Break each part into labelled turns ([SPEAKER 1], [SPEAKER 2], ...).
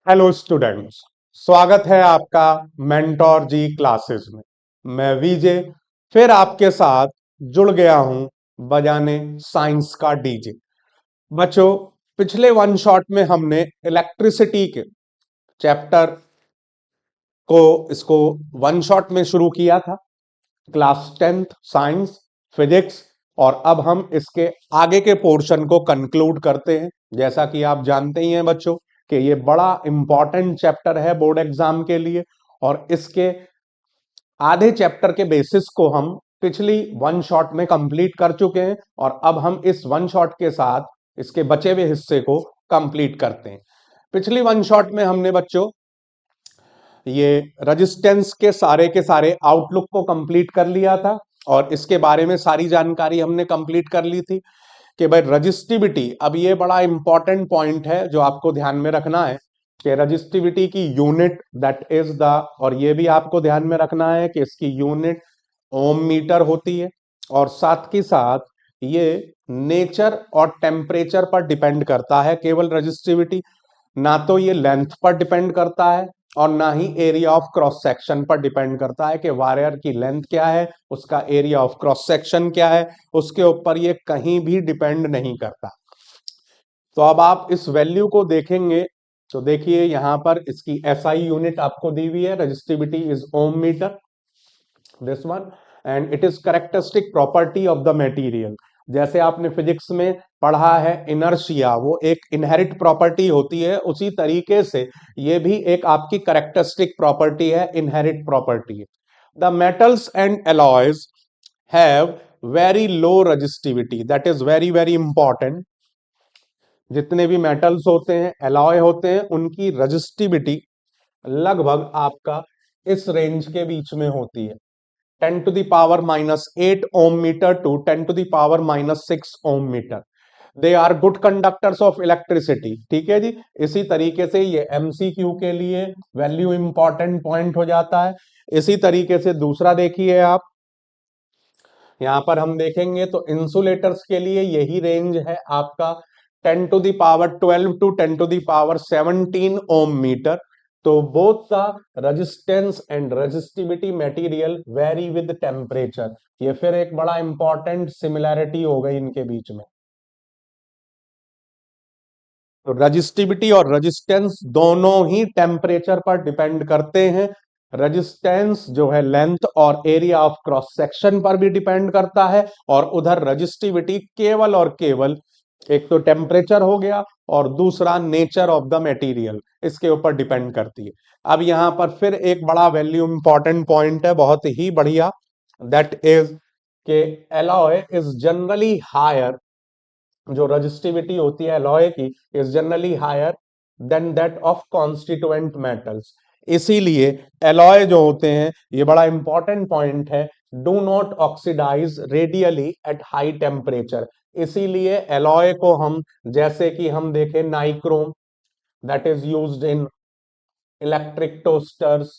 [SPEAKER 1] Hello students, स्वागत है आपका मेंटोर जी क्लासेस में। मैं विजय फिर आपके साथ जुड़ गया हूं बजाने साइंस का डीजे। बच्चों, पिछले वन शॉट में हमने इलेक्ट्रिसिटी के चैप्टर को इसको वन शॉट में शुरू किया था, क्लास 10th साइंस फिजिक्स। और अब हम इसके आगे के पोर्शन को कंक्लूड करते हैं। जैसा कि आप जानते ही हैं बच्चों कि ये बड़ा इंपॉर्टेंट चैप्टर है बोर्ड एग्जाम के लिए, और इसके आधे चैप्टर के बेसिस को हम पिछली वन शॉट में कंप्लीट कर चुके हैं, और अब हम इस वन शॉट के साथ इसके बचे हुए हिस्से को कंप्लीट करते हैं। पिछली वन शॉट में हमने बच्चों ये रेजिस्टेंस के सारे आउटलुक को कंप्लीट कर लिया था, और इसके बारे में सारी जानकारी हमने कंप्लीट कर ली थी कि भाई रजिस्टिविटी, अब ये बड़ा इंपॉर्टेंट पॉइंट है जो आपको ध्यान में रखना है कि रजिस्टिविटी की यूनिट दैट इज द, और ये भी आपको ध्यान में रखना है कि इसकी यूनिट ओम मीटर होती है, और साथ ही साथ ये नेचर और टेम्परेचर पर डिपेंड करता है केवल रजिस्टिविटी। ना तो ये लेंथ पर डिपेंड करता है और ना ही एरिया ऑफ क्रॉस सेक्शन पर डिपेंड करता है कि वायर की लेंथ क्या है, उसका एरिया ऑफ क्रॉस सेक्शन क्या है, उसके ऊपर ये कहीं भी डिपेंड नहीं करता। तो अब आप इस वैल्यू को देखेंगे तो देखिए यहां पर इसकी एसआई यूनिट आपको दी हुई है, resistivity is ohm metre, this one, and it is characteristic property of the material. जैसे आपने फिजिक्स में पढ़ा है इनर्शिया, वो एक इनहेरिट प्रॉपर्टी होती है, उसी तरीके से ये भी एक आपकी कैरेक्टरिस्टिक प्रॉपर्टी है, inherit property. The metals and alloys have very low resistivity, that is very very important. जितने भी मेटल्स होते हैं, एलॉय होते हैं, उनकी रजिस्टिविटी लगभग आपका इस रेंज के बीच में होती है, 10⁻⁻8 ohm metre to 10⁻⁻6 ohm metre. They are good conductors of electricity. ठीक है जी। इसी तरीके से ये एमसीक्यू के लिए वैल्यू इंपॉर्टेंट पॉइंट हो जाता है। इसी तरीके से दूसरा देखिए आप, यहां पर हम देखेंगे तो इंसुलेटर्स के लिए यही रेंज है आपका 10⁻12 टू 10⁻17 ओम मीटर। तो both the resistance and resistivity material very with temperature. ये फिर एक बड़ा इंपॉर्टेंट सिमिलैरिटी हो गई इनके बीच में। तो रजिस्टिविटी और रेजिस्टेंस दोनों ही टेम्परेचर पर डिपेंड करते हैं। रेजिस्टेंस जो है लेंथ और एरिया ऑफ क्रॉस सेक्शन पर भी डिपेंड करता है, और उधर रजिस्टिविटी केवल और केवल एक तो टेम्परेचर हो गया और दूसरा नेचर ऑफ द मटेरियल, इसके ऊपर डिपेंड करती है। अब यहां पर फिर एक बड़ा वैल्यू इंपॉर्टेंट पॉइंट है, बहुत ही बढ़िया, दैट इज के एलॉय इज जनरली हायर, जो रजिस्टिविटी होती है एलॉय की is generally higher than that of constituent metals. इसीलिए एलॉय जो होते हैं, ये बड़ा इंपॉर्टेंट पॉइंट है, do not oxidise readily at high temperature. इसीलिए एलॉय को हम, जैसे कि हम देखें nichrome that is used in electric toasters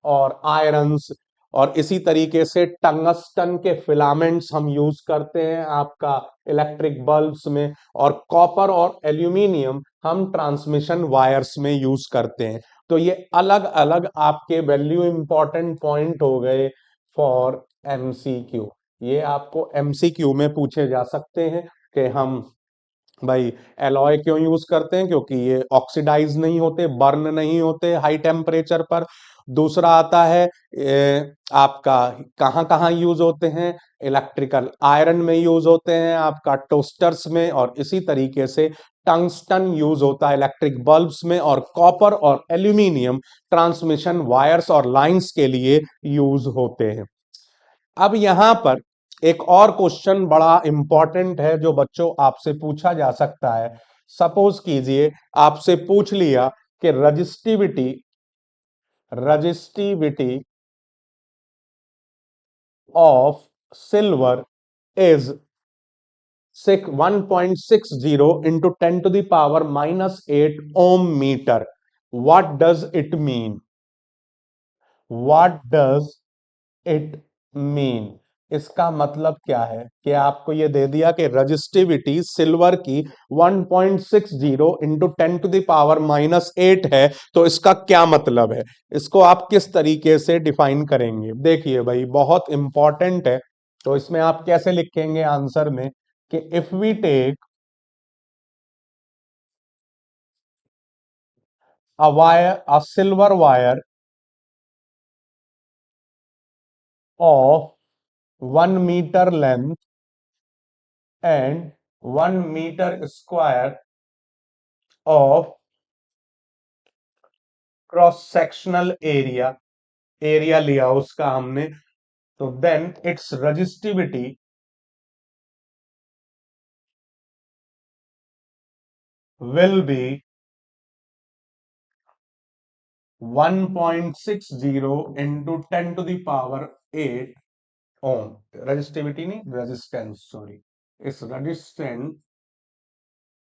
[SPEAKER 1] और आयरन्स, और इसी तरीके से टंगस्टन के फिलामेंट्स हम यूज करते हैं आपका इलेक्ट्रिक बल्ब्स में, और कॉपर और एल्यूमिनियम हम ट्रांसमिशन वायर्स में यूज करते हैं। तो ये अलग अलग आपके वैल्यू इंपॉर्टेंट पॉइंट हो गए फॉर एमसीक्यू। ये आपको एमसीक्यू में पूछे जा सकते हैं कि हम भाई एलॉय क्यों यूज करते हैं, क्योंकि ये ऑक्सीडाइज नहीं होते, बर्न नहीं होते हाई टेम्परेचर पर। दूसरा आता है आपका कहाँ कहाँ यूज होते हैं, इलेक्ट्रिकल आयरन में यूज होते हैं आपका टोस्टर्स में, और इसी तरीके से टंगस्टन यूज होता है इलेक्ट्रिक बल्ब्स में, और कॉपर और एल्यूमिनियम ट्रांसमिशन वायर्स और लाइंस के लिए यूज होते हैं। अब यहां पर एक और क्वेश्चन बड़ा इंपॉर्टेंट है जो बच्चों आपसे पूछा जा सकता है। सपोज कीजिए आपसे पूछ लिया कि resistivity resistivity of silver is 1.60 into 10⁻⁻8 ohm metre. What does it mean? What does it mean? इसका मतलब क्या है कि आपको ये दे दिया कि रजिस्टिविटी सिल्वर की 1.60 इंटू 10⁻⁻8 है, तो इसका क्या मतलब है, इसको आप किस तरीके से डिफाइन करेंगे। देखिए भाई बहुत इंपॉर्टेंट है, तो इसमें आप कैसे लिखेंगे आंसर में कि if we take a silver wire of 1 meter length and 1 meter square of cross sectional area, area लिया उसका हमने, तो then its resistivity will be 1.60 into 10⁸ ohm. Resistivity नहीं, resistance, sorry, it's resistance,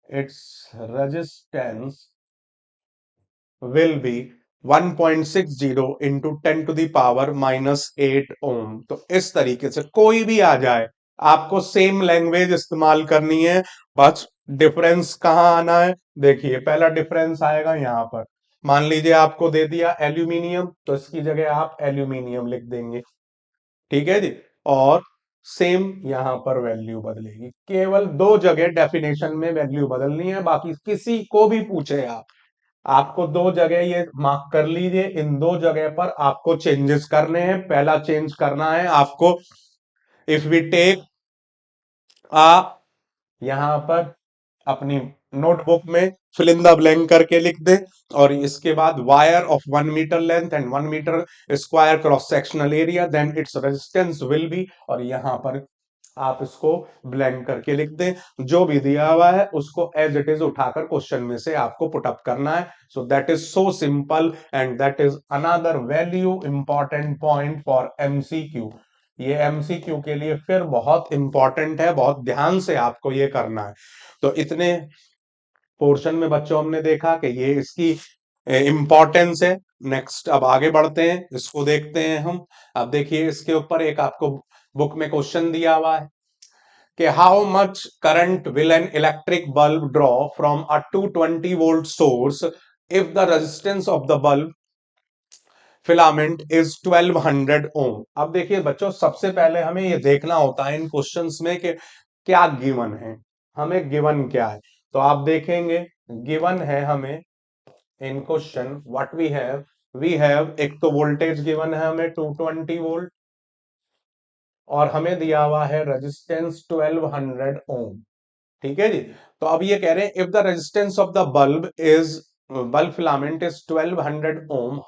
[SPEAKER 1] its resistance will be 1.60 into 10⁻⁻8 ohm. तो इस तरीके से कोई भी आ जाए, आपको सेम लैंग्वेज इस्तेमाल करनी है, बस डिफरेंस कहां आना है। देखिए पहला डिफरेंस आएगा यहां पर, मान लीजिए आपको दे दिया एल्यूमिनियम, तो इसकी जगह आप एल्यूमिनियम लिख देंगे, ठीक है जी। और सेम यहां पर वैल्यू बदलेगी, केवल दो जगह डेफिनेशन में वैल्यू बदलनी है, बाकी किसी को भी पूछे आप, आपको दो जगह ये मार्क कर लीजिए, इन दो जगह पर आपको चेंजेस करने हैं। पहला चेंज करना है आपको, इफ वी टेक आ, यहां पर अपनी नोटबुक में फिल इन द ब्लैंक करके लिख दे, और इसके बाद wire of 1 metre length and 1 metre square cross sectional area, then its resistance will be, और यहां पर आप इसको ब्लैंक करके लिख दें, जो भी दिया हुआ है उसको एज इट इज उठाकर क्वेश्चन में से आपको पुट अप करना है। So that is so simple, and that is another value important point for MCQ. ये एमसीक्यू के लिए फिर बहुत इंपॉर्टेंट है, बहुत ध्यान से आपको ये करना है। तो इतने पोर्शन में बच्चों हमने देखा कि ये इसकी इंपॉर्टेंस है। नेक्स्ट अब आगे बढ़ते हैं, इसको देखते हैं हम। अब देखिए इसके ऊपर एक आपको बुक में क्वेश्चन दिया हुआ है कि how much current will an electric bulb draw from a 220 volt source if the resistance of the bulb filament is 1200 ओम। अब देखिए बच्चों सबसे पहले हमें ये देखना होता है इन क्वेश्चंस में कि क्या गिवन है, हमें गिवन क्या है। तो आप देखेंगे गिवन है हमें इन क्वेश्चन व्हाट वी हैव एक तो वोल्टेज गिवन है हमें 220 वोल्ट, और हमें दिया हुआ है रेजिस्टेंस 1200 ओम, ठीक है जी। तो अब ये कह रहे हैं if the resistance of the bulb filament is 1200 ओम,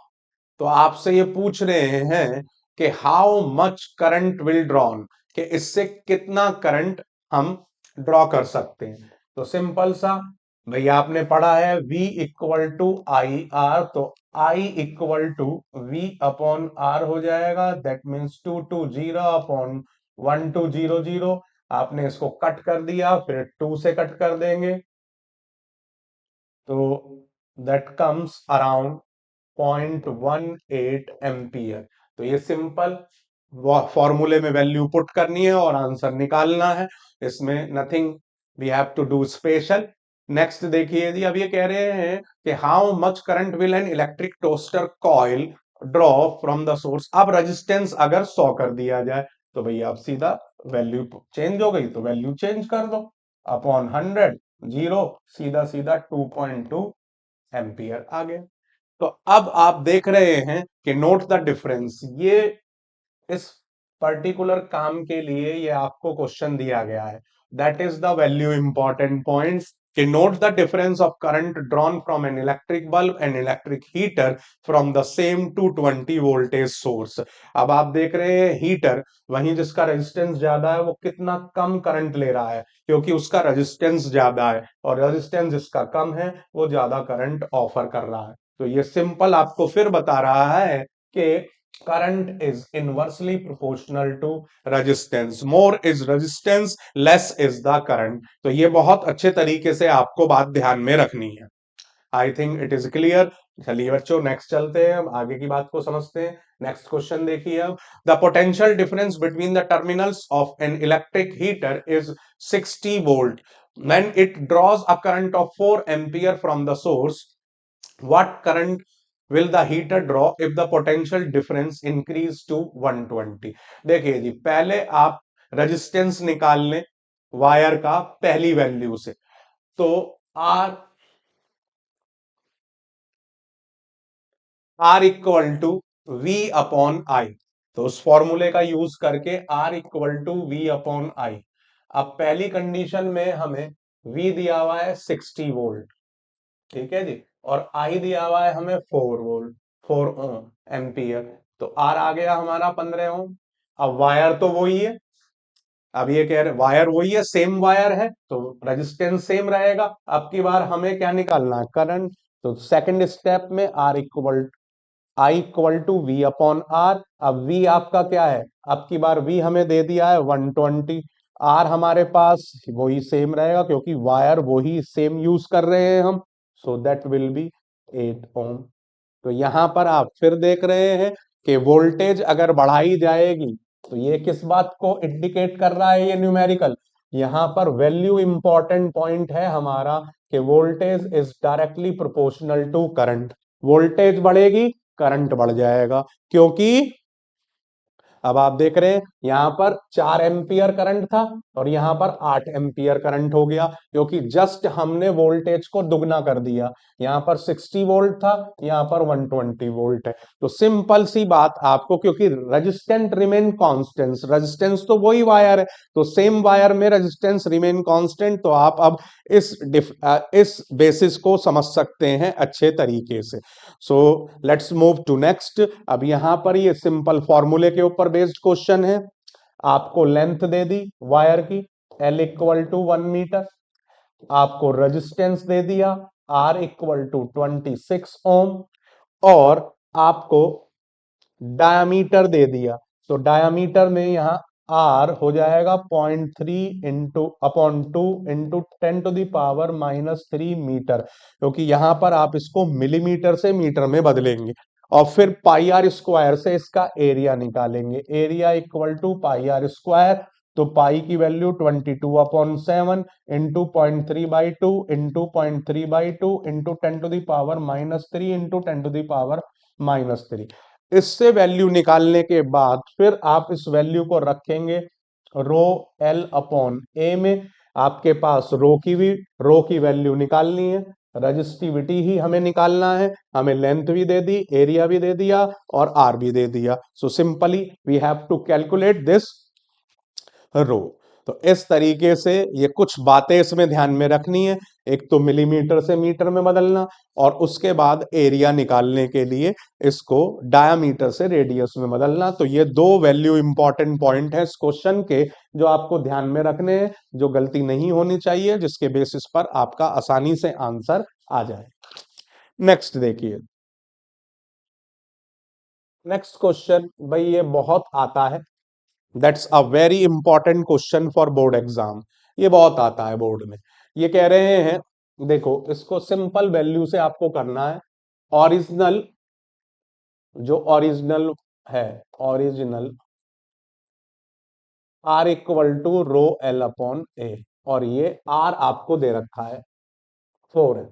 [SPEAKER 1] तो आपसे ये पूछ रहे हैं कि how much current will drawn, कि इससे कितना करंट हम ड्रॉ कर सकते हैं। तो सिंपल सा भैया आपने पढ़ा है V equal to I R, तो I equal to V upon R हो जाएगा, दैट मीन्स 220 अपॉन 1200। आपने इसको कट कर दिया, फिर 2 से कट कर देंगे, तो दैट कम्स अराउंड 0.18 एम्पियर। तो ये सिंपल फॉर्मूले में वैल्यू पुट करनी है और आंसर निकालना है, इसमें nothing we have to do special. Next देखिए जी, अब ये कह रहे हैं कि how much current will an electric toaster coil draw from the source. अब रेजिस्टेंस अगर 100 कर दिया जाए, तो भैया आप सीधा वैल्यू चेंज हो गई तो वैल्यू चेंज कर दो, अपॉन 100 जीरो, सीधा सीधा 2.2 एम्पियर आ गया। तो अब आप देख रहे हैं कि नोट द डिफरेंस, ये इस पर्टिकुलर काम के लिए ये आपको क्वेश्चन दिया गया है, that is the value important point, कि note the difference of current drawn from an electric bulb and electric heater from the same 220 voltage source. अब आप देख रहे हैं हीटर, वहीं जिसका रेजिस्टेंस ज्यादा है वो कितना कम करंट ले रहा है, क्योंकि उसका रेजिस्टेंस ज्यादा है, और रेजिस्टेंस जिसका कम है वो ज्यादा करंट ऑफर कर रहा है। तो ये सिंपल आपको फिर बता रहा है कि current is inversely proportional to resistance, more is resistance, less is the current। तो ये बहुत अच्छे तरीके से आपको बात ध्यान में रखनी है। I think it is clear. चलिए बच्चों नेक्स्ट चलते हैं, अब आगे की बात को समझते हैं। नेक्स्ट क्वेश्चन देखिए अब, the potential difference between the terminals of an electric heater is 60 volt when it draws a current of 4 ampere from the source, what current will the heater draw if the potential difference increase to 120। देखिए जी, पहले आप resistance निकाल लें wire का पहली value से। तो R R equal to V upon I, तो उस फॉर्मूले का यूज करके R equal to V upon I. अब पहली कंडीशन में हमें वी दिया हुआ है 60 वोल्ट, ठीक है जी, और आई दिया हुआ है हमें 4 वोल्ट, 4 ओम एम्पियर। तो आर आ गया हमारा 15 ओम। अब वायर तो वही है, अब ये कह रहे वायर वही है, सेम वायर है, तो रेजिस्टेंस सेम रहेगा। अब की बार हमें क्या निकालना है, करंट। तो सेकंड स्टेप में R equal I equal to V upon R. अब वी आपका क्या है, अब की बार वी हमें दे दिया है 120। आर हमारे पास वही सेम रहेगा क्योंकि वायर वही सेम यूज कर रहे हैं हम, सो दैट विल बी 8 ओम। तो यहां पर आप फिर देख रहे हैं कि वोल्टेज अगर बढ़ाई जाएगी तो ये किस बात को इंडिकेट कर रहा है, ये न्यूमेरिकल। यहां पर वैल्यू इंपॉर्टेंट पॉइंट है हमारा कि voltage is directly proportional to current. Voltage बढ़ेगी, करंट बढ़ जाएगा, क्योंकि अब आप देख रहे हैं यहां पर 4 एम्पियर करंट था और यहां पर 8 एम्पियर करंट हो गया, क्योंकि जस्ट हमने वोल्टेज को दुगना कर दिया। यहां पर 60 वोल्ट था, यहां पर 120 वोल्ट है। तो सिंपल सी बात आपको, क्योंकि रेजिस्टेंट रिमेन कांस्टेंट, रेजिस्टेंस तो वही वायर है, तो सेम वायर में रेजिस्टेंस रिमेन कांस्टेंट। तो आप अब इस बेसिस को समझ सकते हैं अच्छे तरीके से। So let's move to next. अब यहां पर ये सिंपल फॉर्मूले के ऊपर बेस्ड क्वेश्चन है। आपको लेंथ दे दी वायर की, L इक्वल टू 1 मीटर। आपको रेजिस्टेंस दे दिया R इक्वल टू 26 ओम, और आपको डायामीटर दे दिया। तो डायामीटर में यहाँ आर हो जाएगा 0.3 इंटू अपॉन 2 इंटू 10⁻³ मीटर, क्योंकि यहां पर आप इसको मिलीमीटर से मीटर में बदलेंगे और फिर पाई आर स्क्वायर से इसका एरिया निकालेंगे। Area equal to pi R square, तो पाई की value 22/7 into 0.3/2 into 0.3/2 into 10⁻³ into 10⁻³ इससे वैल्यू निकालने के बाद फिर आप इस वैल्यू को रखेंगे रो एल अपॉन ए में। आपके पास रो की वैल्यू निकालनी है, रजिस्टिविटी ही हमें निकालना है। हमें लेंथ भी दे दी, एरिया भी दे दिया और आर भी दे दिया। So simply we have to calculate this rho. तो इस तरीके से ये कुछ बातें इसमें ध्यान में रखनी है। एक तो मिलीमीटर से मीटर में बदलना, और उसके बाद एरिया निकालने के लिए इसको डायामीटर से रेडियस में बदलना। तो ये दो वैल्यू इंपॉर्टेंट पॉइंट है इस क्वेश्चन के, जो आपको ध्यान में रखने हैं, जो गलती नहीं होनी चाहिए, जिसके बेसिस पर आपका आसानी से आंसर आ जाए। नेक्स्ट देखिए, नेक्स्ट क्वेश्चन भाई ये बहुत आता है, that's a very important question for board exam. ये बहुत आता है बोर्ड में। ये कह रहे हैं, देखो इसको सिंपल वैल्यू से आपको करना है। ओरिजिनल, जो ओरिजिनल है, original R equal to rho L upon A, और ये आर आपको दे रखा है 4 है,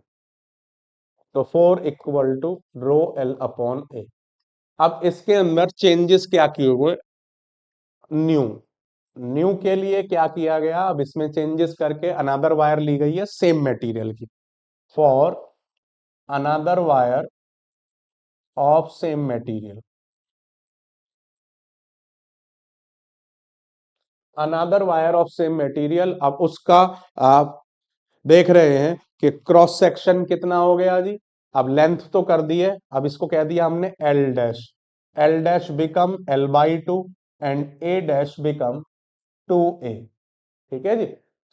[SPEAKER 1] तो 4 equal to rho L upon A. अब इसके अंदर चेंजेस क्या किए हुए, न्यू न्यू के लिए क्या किया गया, अब इसमें चेंजेस करके अनदर वायर ली गई है सेम मटेरियल की, for another wire of same material. Another wire of same material, अब उसका आप देख रहे हैं कि क्रॉस सेक्शन कितना हो गया जी। अब लेंथ तो कर दी है, अब इसको कह दिया हमने L dash, L dash become L/2 and A dash become 2a। ठीक है जी,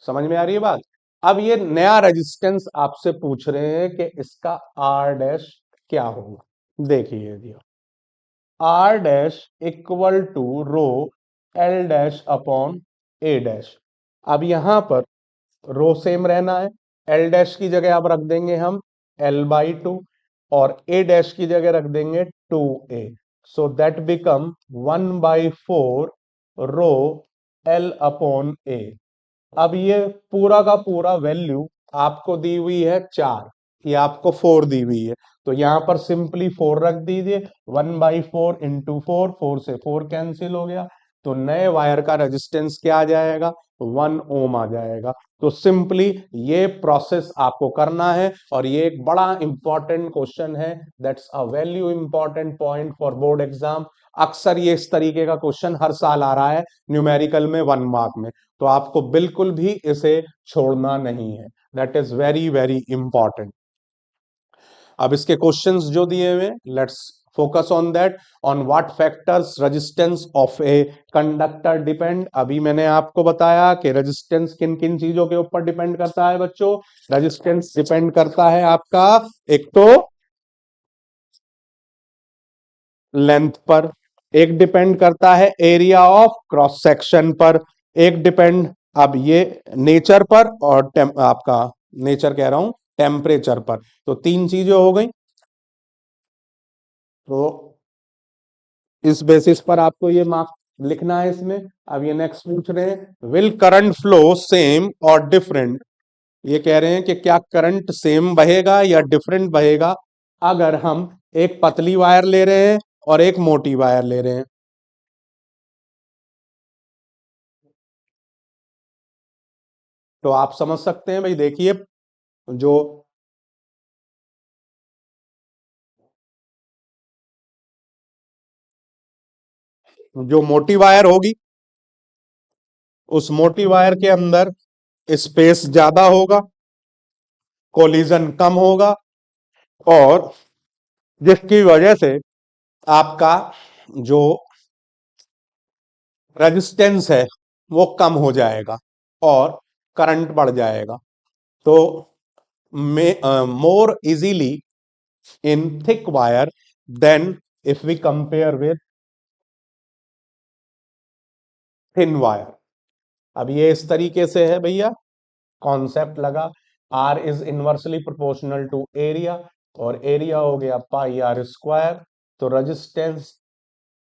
[SPEAKER 1] समझ में आ रही है बात। अब ये नया रेजिस्टेंस आपसे पूछ रहे हैं कि इसका आर डैश क्या होगा। देखिए जी, R dash equal to rho L dash upon A dash. अब यहां पर रो सेम रहना है, एल डैश की जगह अब रख देंगे हम L/2, और ए डैश की जगह रख देंगे 2a, so that become 1/4 rho L upon A. अब ये पूरा का पूरा वैल्यू आपको दी हुई है 4, ये आपको 4 दी हुई है, तो यहां पर सिंपली 4 रख दीजिए। 1/4 इंटू 4, 4 से 4 कैंसिल हो गया, तो नए वायर का रेजिस्टेंस क्या आ जाएगा, 1 ओम आ जाएगा। तो सिंपली ये प्रोसेस आपको करना है, और ये एक बड़ा इंपॉर्टेंट क्वेश्चन है, that's a value important point for board exam. अक्सर ये इस तरीके का क्वेश्चन हर साल आ रहा है न्यूमेरिकल में 1 मार्क में, तो आपको बिल्कुल भी इसे छोड़ना नहीं है, that is very very important. अब इसके क्वेश्चंस जो दिए हुए, let's focus on that. On what factors resistance of a conductor depend. अभी मैंने आपको बताया कि रेजिस्टेंस किन किन चीजों के ऊपर डिपेंड करता है बच्चों। रेजिस्टेंस डिपेंड करता है आपका एक तो लेंथ पर, एक डिपेंड करता है एरिया ऑफ क्रॉस सेक्शन पर, एक डिपेंड अब ये नेचर पर, और आपका नेचर कह रहा हूं टेम्परेचर पर। तो तीन चीजें हो गई। तो इस बेसिस पर आपको ये मार्क लिखना है इसमें। अब ये नेक्स्ट पूछ रहे हैं, विल करंट फ्लो सेम और डिफरेंट। ये कह रहे हैं कि क्या करंट सेम बहेगा या डिफरेंट बहेगा अगर हम एक पतली वायर ले रहे हैं और एक मोटी वायर ले रहे हैं। तो आप समझ सकते हैं भाई, देखिए जो जो मोटी वायर होगी, उस मोटी वायर के अंदर स्पेस ज्यादा होगा, कोलिजन कम होगा, और जिसकी वजह से आपका जो रेजिस्टेंस है वो कम हो जाएगा और करंट बढ़ जाएगा। तो more easily in thick wire than if we compare with thin wire. अब ये इस तरीके से है भैया, कॉन्सेप्ट लगा। R is inversely proportional to area, और एरिया हो गया पाई आर स्क्वायर। तो रेजिस्टेंस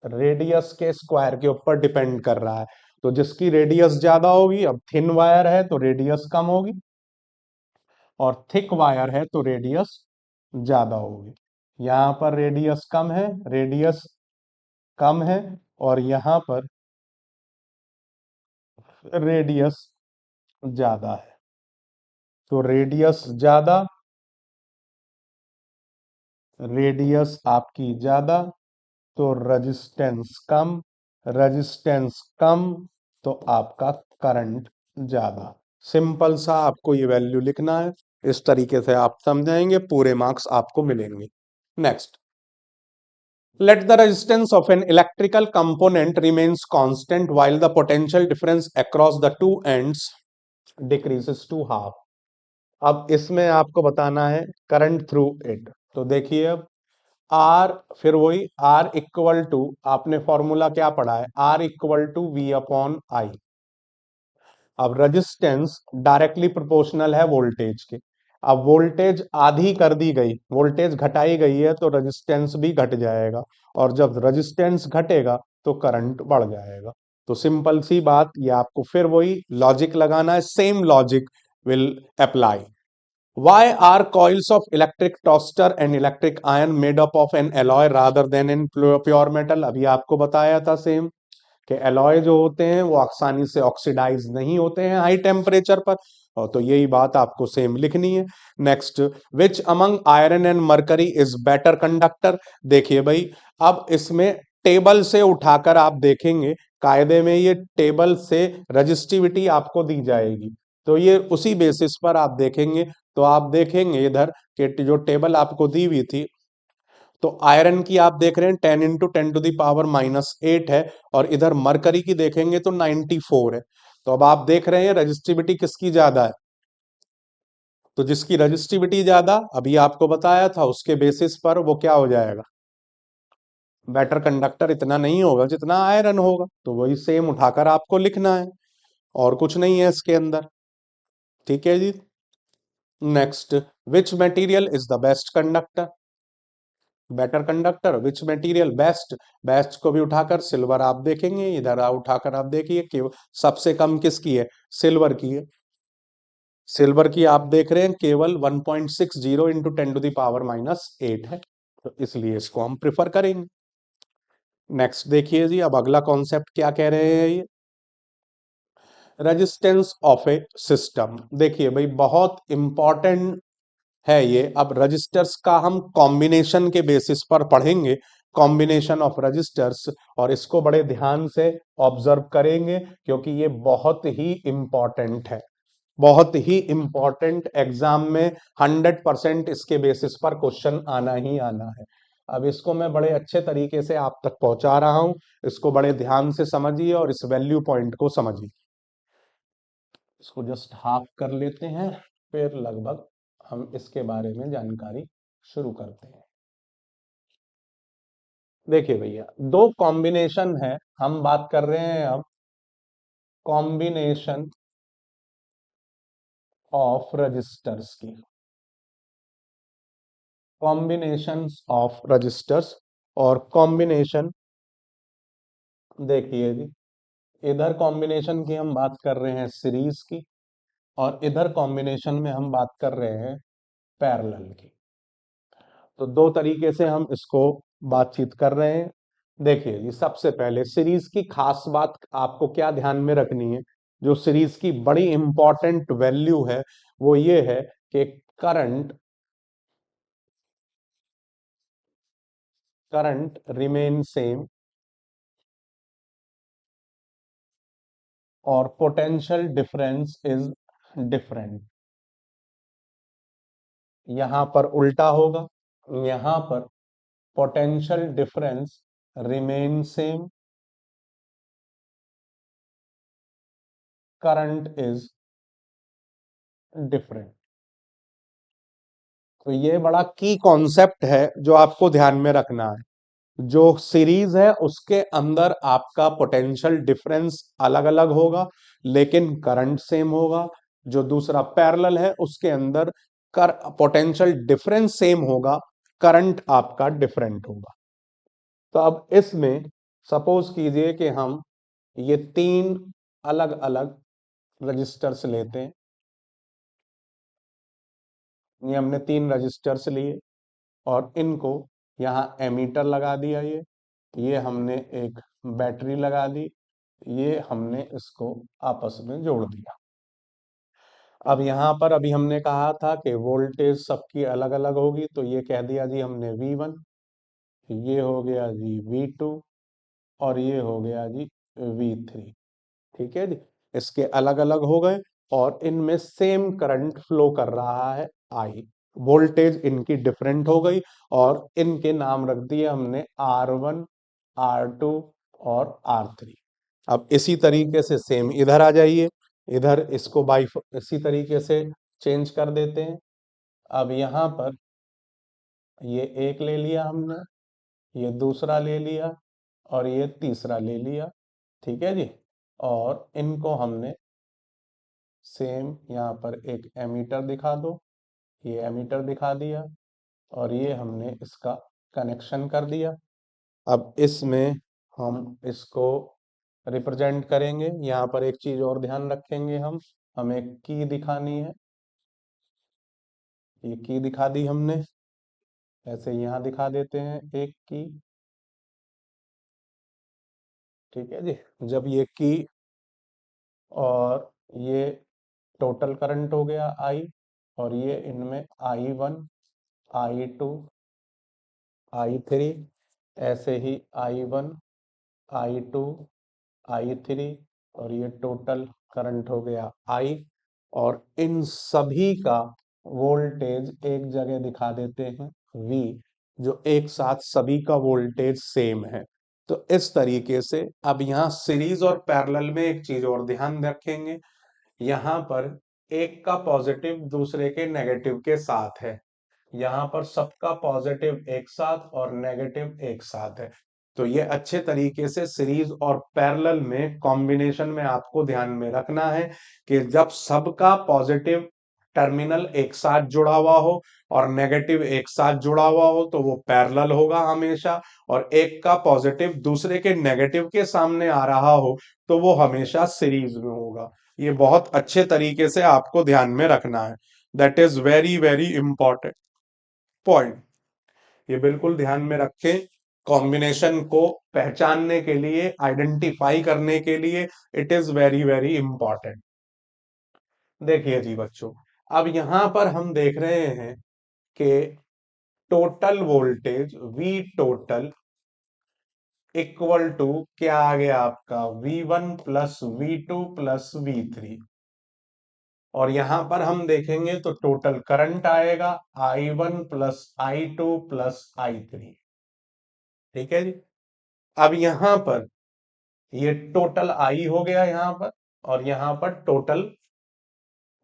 [SPEAKER 1] रेडियस के स्क्वायर के ऊपर डिपेंड कर रहा है। तो जिसकी रेडियस ज्यादा होगी, अब थिन वायर है तो रेडियस कम होगी, और थिक वायर है तो रेडियस ज्यादा होगी। यहां पर रेडियस कम है, रेडियस कम है, और यहां पर रेडियस ज्यादा है। तो रेडियस ज्यादा, रेडियस आपकी ज्यादा, तो रेजिस्टेंस कम, रेजिस्टेंस कम, तो आपका करंट ज्यादा। सिंपल सा आपको ये वैल्यू लिखना है, इस तरीके से आप समझाएंगे, पूरे मार्क्स आपको मिलेंगे। Next, let the resistance of an electrical component remains constant while the potential difference across the two ends decreases to half। अब इसमें आपको बताना है करंट थ्रू इट। तो देखिए, अब आर, फिर वही आर इक्वल टू, आपने फॉर्मूला क्या पढ़ा है, R equal to V upon I. अब रेजिस्टेंस डायरेक्टली प्रोपोर्शनल है वोल्टेज के। अब वोल्टेज आधी कर दी गई, वोल्टेज घटाई गई है, तो रेजिस्टेंस भी घट जाएगा, और जब रेजिस्टेंस घटेगा तो करंट बढ़ जाएगा। तो सिंपल सी बात, ये आपको फिर वही लॉजिक लगाना है, same logic will apply. Why are coils of electric toaster and electric iron made up of an alloy rather than in pure metal? अभी आपको बताया था सेम, कि एलॉय जो होते हैं वो आसानी से ऑक्सीडाइज नहीं होते हैं हाई टेम्परेचर पर, और तो यही बात आपको सेम लिखनी है। Next, which among iron and mercury is better conductor. देखिए भाई, अब इसमें टेबल से उठाकर आप देखेंगे, कायदे में ये टेबल से रजिस्टिविटी आपको दी जाएगी, तो ये उसी बेसिस पर आप देखेंगे। तो आप देखेंगे इधर कि जो टेबल आपको दी हुई थी, तो आयरन की आप देख रहे हैं 10 × 10⁻⁻8 है, और इधर मरकरी की देखेंगे तो 94 है। तो अब आप देख रहे हैं रजिस्टिविटी किसकी ज्यादा है, तो जिसकी रजिस्टिविटी ज्यादा, अभी आपको बताया था, उसके बेसिस पर वो क्या हो जाएगा, बेटर कंडक्टर इतना नहीं होगा जितना आयरन होगा। तो वही सेम उठाकर आपको लिखना है, और कुछ नहीं है इसके अंदर। ठीक है जी। Next, which material is the best conductor. Better conductor which material best, best को भी उठाकर सिल्वर आप देखेंगे, इधर उठाकर आप देखिए कि सबसे कम किसकी है, सिल्वर की है। सिल्वर की आप देख रहे हैं केवल 1.60 इंटू 10⁻⁻8 है, तो इसलिए इसको हम प्रिफर करेंगे। नेक्स्ट देखिए जी, अब अगला कॉन्सेप्ट क्या कह रहे हैं ये, रेजिस्टेंस ऑफ ए सिस्टम। देखिए भाई बहुत इंपॉर्टेंट है ये। अब रजिस्टर्स का हम कॉम्बिनेशन के बेसिस पर पढ़ेंगे, कॉम्बिनेशन ऑफ रजिस्टर्स, और इसको बड़े ध्यान से ऑब्जर्व करेंगे क्योंकि ये बहुत ही इंपॉर्टेंट है, बहुत ही इंपॉर्टेंट। एग्जाम में 100% इसके बेसिस पर क्वेश्चन आना ही आना है। अब इसको मैं बड़े अच्छे तरीके से आप तक पहुंचा रहा हूं, इसको बड़े ध्यान से समझिए और इस वैल्यू पॉइंट को समझिए। इसको जस्ट हाफ कर लेते हैं, फिर लगभग हम इसके बारे में जानकारी शुरू करते हैं। देखिए भैया दो कॉम्बिनेशन है, हम बात कर रहे हैं अब कॉम्बिनेशन ऑफ रजिस्टर्स की, कॉम्बिनेशंस ऑफ रजिस्टर्स। और कॉम्बिनेशन देखिए जी, इधर कॉम्बिनेशन की हम बात कर रहे हैं सीरीज की, और इधर कॉम्बिनेशन में हम बात कर रहे हैं पैरेलल की। तो दो तरीके से हम इसको बातचीत कर रहे हैं। देखिए जी, सबसे पहले सीरीज की खास बात आपको क्या ध्यान में रखनी है, जो सीरीज की बड़ी इंपॉर्टेंट वैल्यू है वो ये है कि करंट करंट रिमेन सेम और पोटेंशियल डिफरेंस इज डिफरेंट। यहां पर उल्टा होगा, यहां पर potential difference remain same, current is different. तो ये बड़ा की कॉन्सेप्ट है जो आपको ध्यान में रखना है। जो सीरीज है उसके अंदर आपका पोटेंशियल डिफरेंस अलग अलग होगा लेकिन करंट सेम होगा। जो दूसरा पैरेलल है उसके अंदर कर पोटेंशियल डिफरेंस सेम होगा, करंट आपका डिफरेंट होगा। तो अब इसमें सपोज कीजिए कि हम ये तीन अलग अलग रजिस्टर्स लेते हैं। ये हमने तीन रजिस्टर्स लिए और इनको यहाँ एमीटर लगा दिया, ये हमने एक बैटरी लगा दी, ये हमने इसको आपस में जोड़ दिया। अब यहाँ पर अभी हमने कहा था कि वोल्टेज सबकी अलग अलग होगी, तो ये कह दिया जी हमने V1, ये हो गया जी V2 और ये हो गया जी V3। ठीक है जी, इसके अलग अलग हो गए और इनमें सेम करंट फ्लो कर रहा है I। वोल्टेज इनकी डिफरेंट हो गई और इनके नाम रख दिए हमने R1, R2 और R3। अब इसी तरीके से सेम इधर आ जाइए, इधर इसको इसी तरीके से चेंज कर देते हैं। अब यहाँ पर ये एक ले लिया हमने, ये दूसरा ले लिया और ये तीसरा ले लिया। ठीक है जी, और इनको हमने सेम यहाँ पर एक एमीटर दिखा दो, ये एमीटर दिखा दिया और ये हमने इसका कनेक्शन कर दिया। अब इसमें हम इसको रिप्रेजेंट करेंगे। यहाँ पर एक चीज और ध्यान रखेंगे, हम हमें की दिखानी है, ये की दिखा दी हमने, ऐसे यहाँ दिखा देते हैं एक की। ठीक है जी, जब ये की और ये टोटल करंट हो गया I, और ये इनमें I1, I2, I3, ऐसे ही I1, I2, I3 और ये टोटल करंट हो गया I, और इन सभी का वोल्टेज एक जगह दिखा देते हैं V, जो एक साथ सभी का वोल्टेज सेम है। तो इस तरीके से अब यहाँ सीरीज और पैरेलल में एक चीज और ध्यान रखेंगे, यहाँ पर एक का पॉजिटिव दूसरे के नेगेटिव के साथ है, यहाँ पर सबका पॉजिटिव एक साथ और नेगेटिव एक साथ है। तो ये अच्छे तरीके से सीरीज और पैरेलल में कॉम्बिनेशन में आपको ध्यान में रखना है कि जब सबका पॉजिटिव टर्मिनल एक साथ जुड़ा हुआ हो और नेगेटिव एक साथ जुड़ा हुआ हो तो वो पैरेलल होगा हमेशा, और एक का पॉजिटिव दूसरे के नेगेटिव के सामने आ रहा हो तो वो हमेशा सीरीज में होगा। ये बहुत अच्छे तरीके से आपको ध्यान में रखना है। That is very very important point. ये बिल्कुल ध्यान में रखें। कॉम्बिनेशन को पहचानने के लिए, आइडेंटिफाई करने के लिए it is very very important. देखिए जी बच्चों, अब यहां पर हम देख रहे हैं कि total voltage V total equal to क्या आ गया आपका V1 plus V2 plus V3। और यहां पर हम देखेंगे तो टोटल करंट आएगा I1 plus I2 plus I3। ठीक है जी। अब यहां पर ये टोटल I हो गया यहां पर, और यहां पर टोटल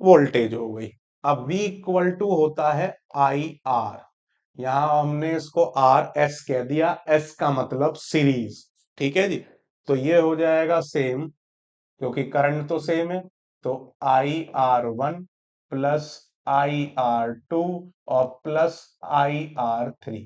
[SPEAKER 1] वोल्टेज हो गई। अब V इक्वल टू होता है IR। यहां हमने इसको RS कह दिया, S का मतलब सीरीज। ठीक है जी। तो ये हो जाएगा सेम, क्योंकि करंट तो सेम है, तो IR1 प्लस IR2 और प्लस IR3।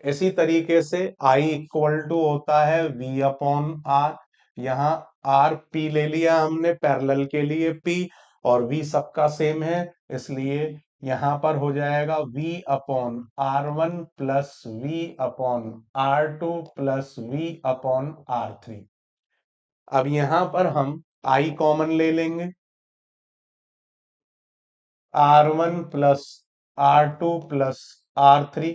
[SPEAKER 1] इसी तरीके से I इक्वल टू होता है V अपॉन R। यहाँ R P ले लिया हमने पैरेलल के लिए P, और V सबका सेम है, इसलिए यहां पर हो जाएगा V upon R1 plus V upon R2 plus V upon R3। अब यहां पर हम I कॉमन ले लेंगे, R1 plus R2 plus R3।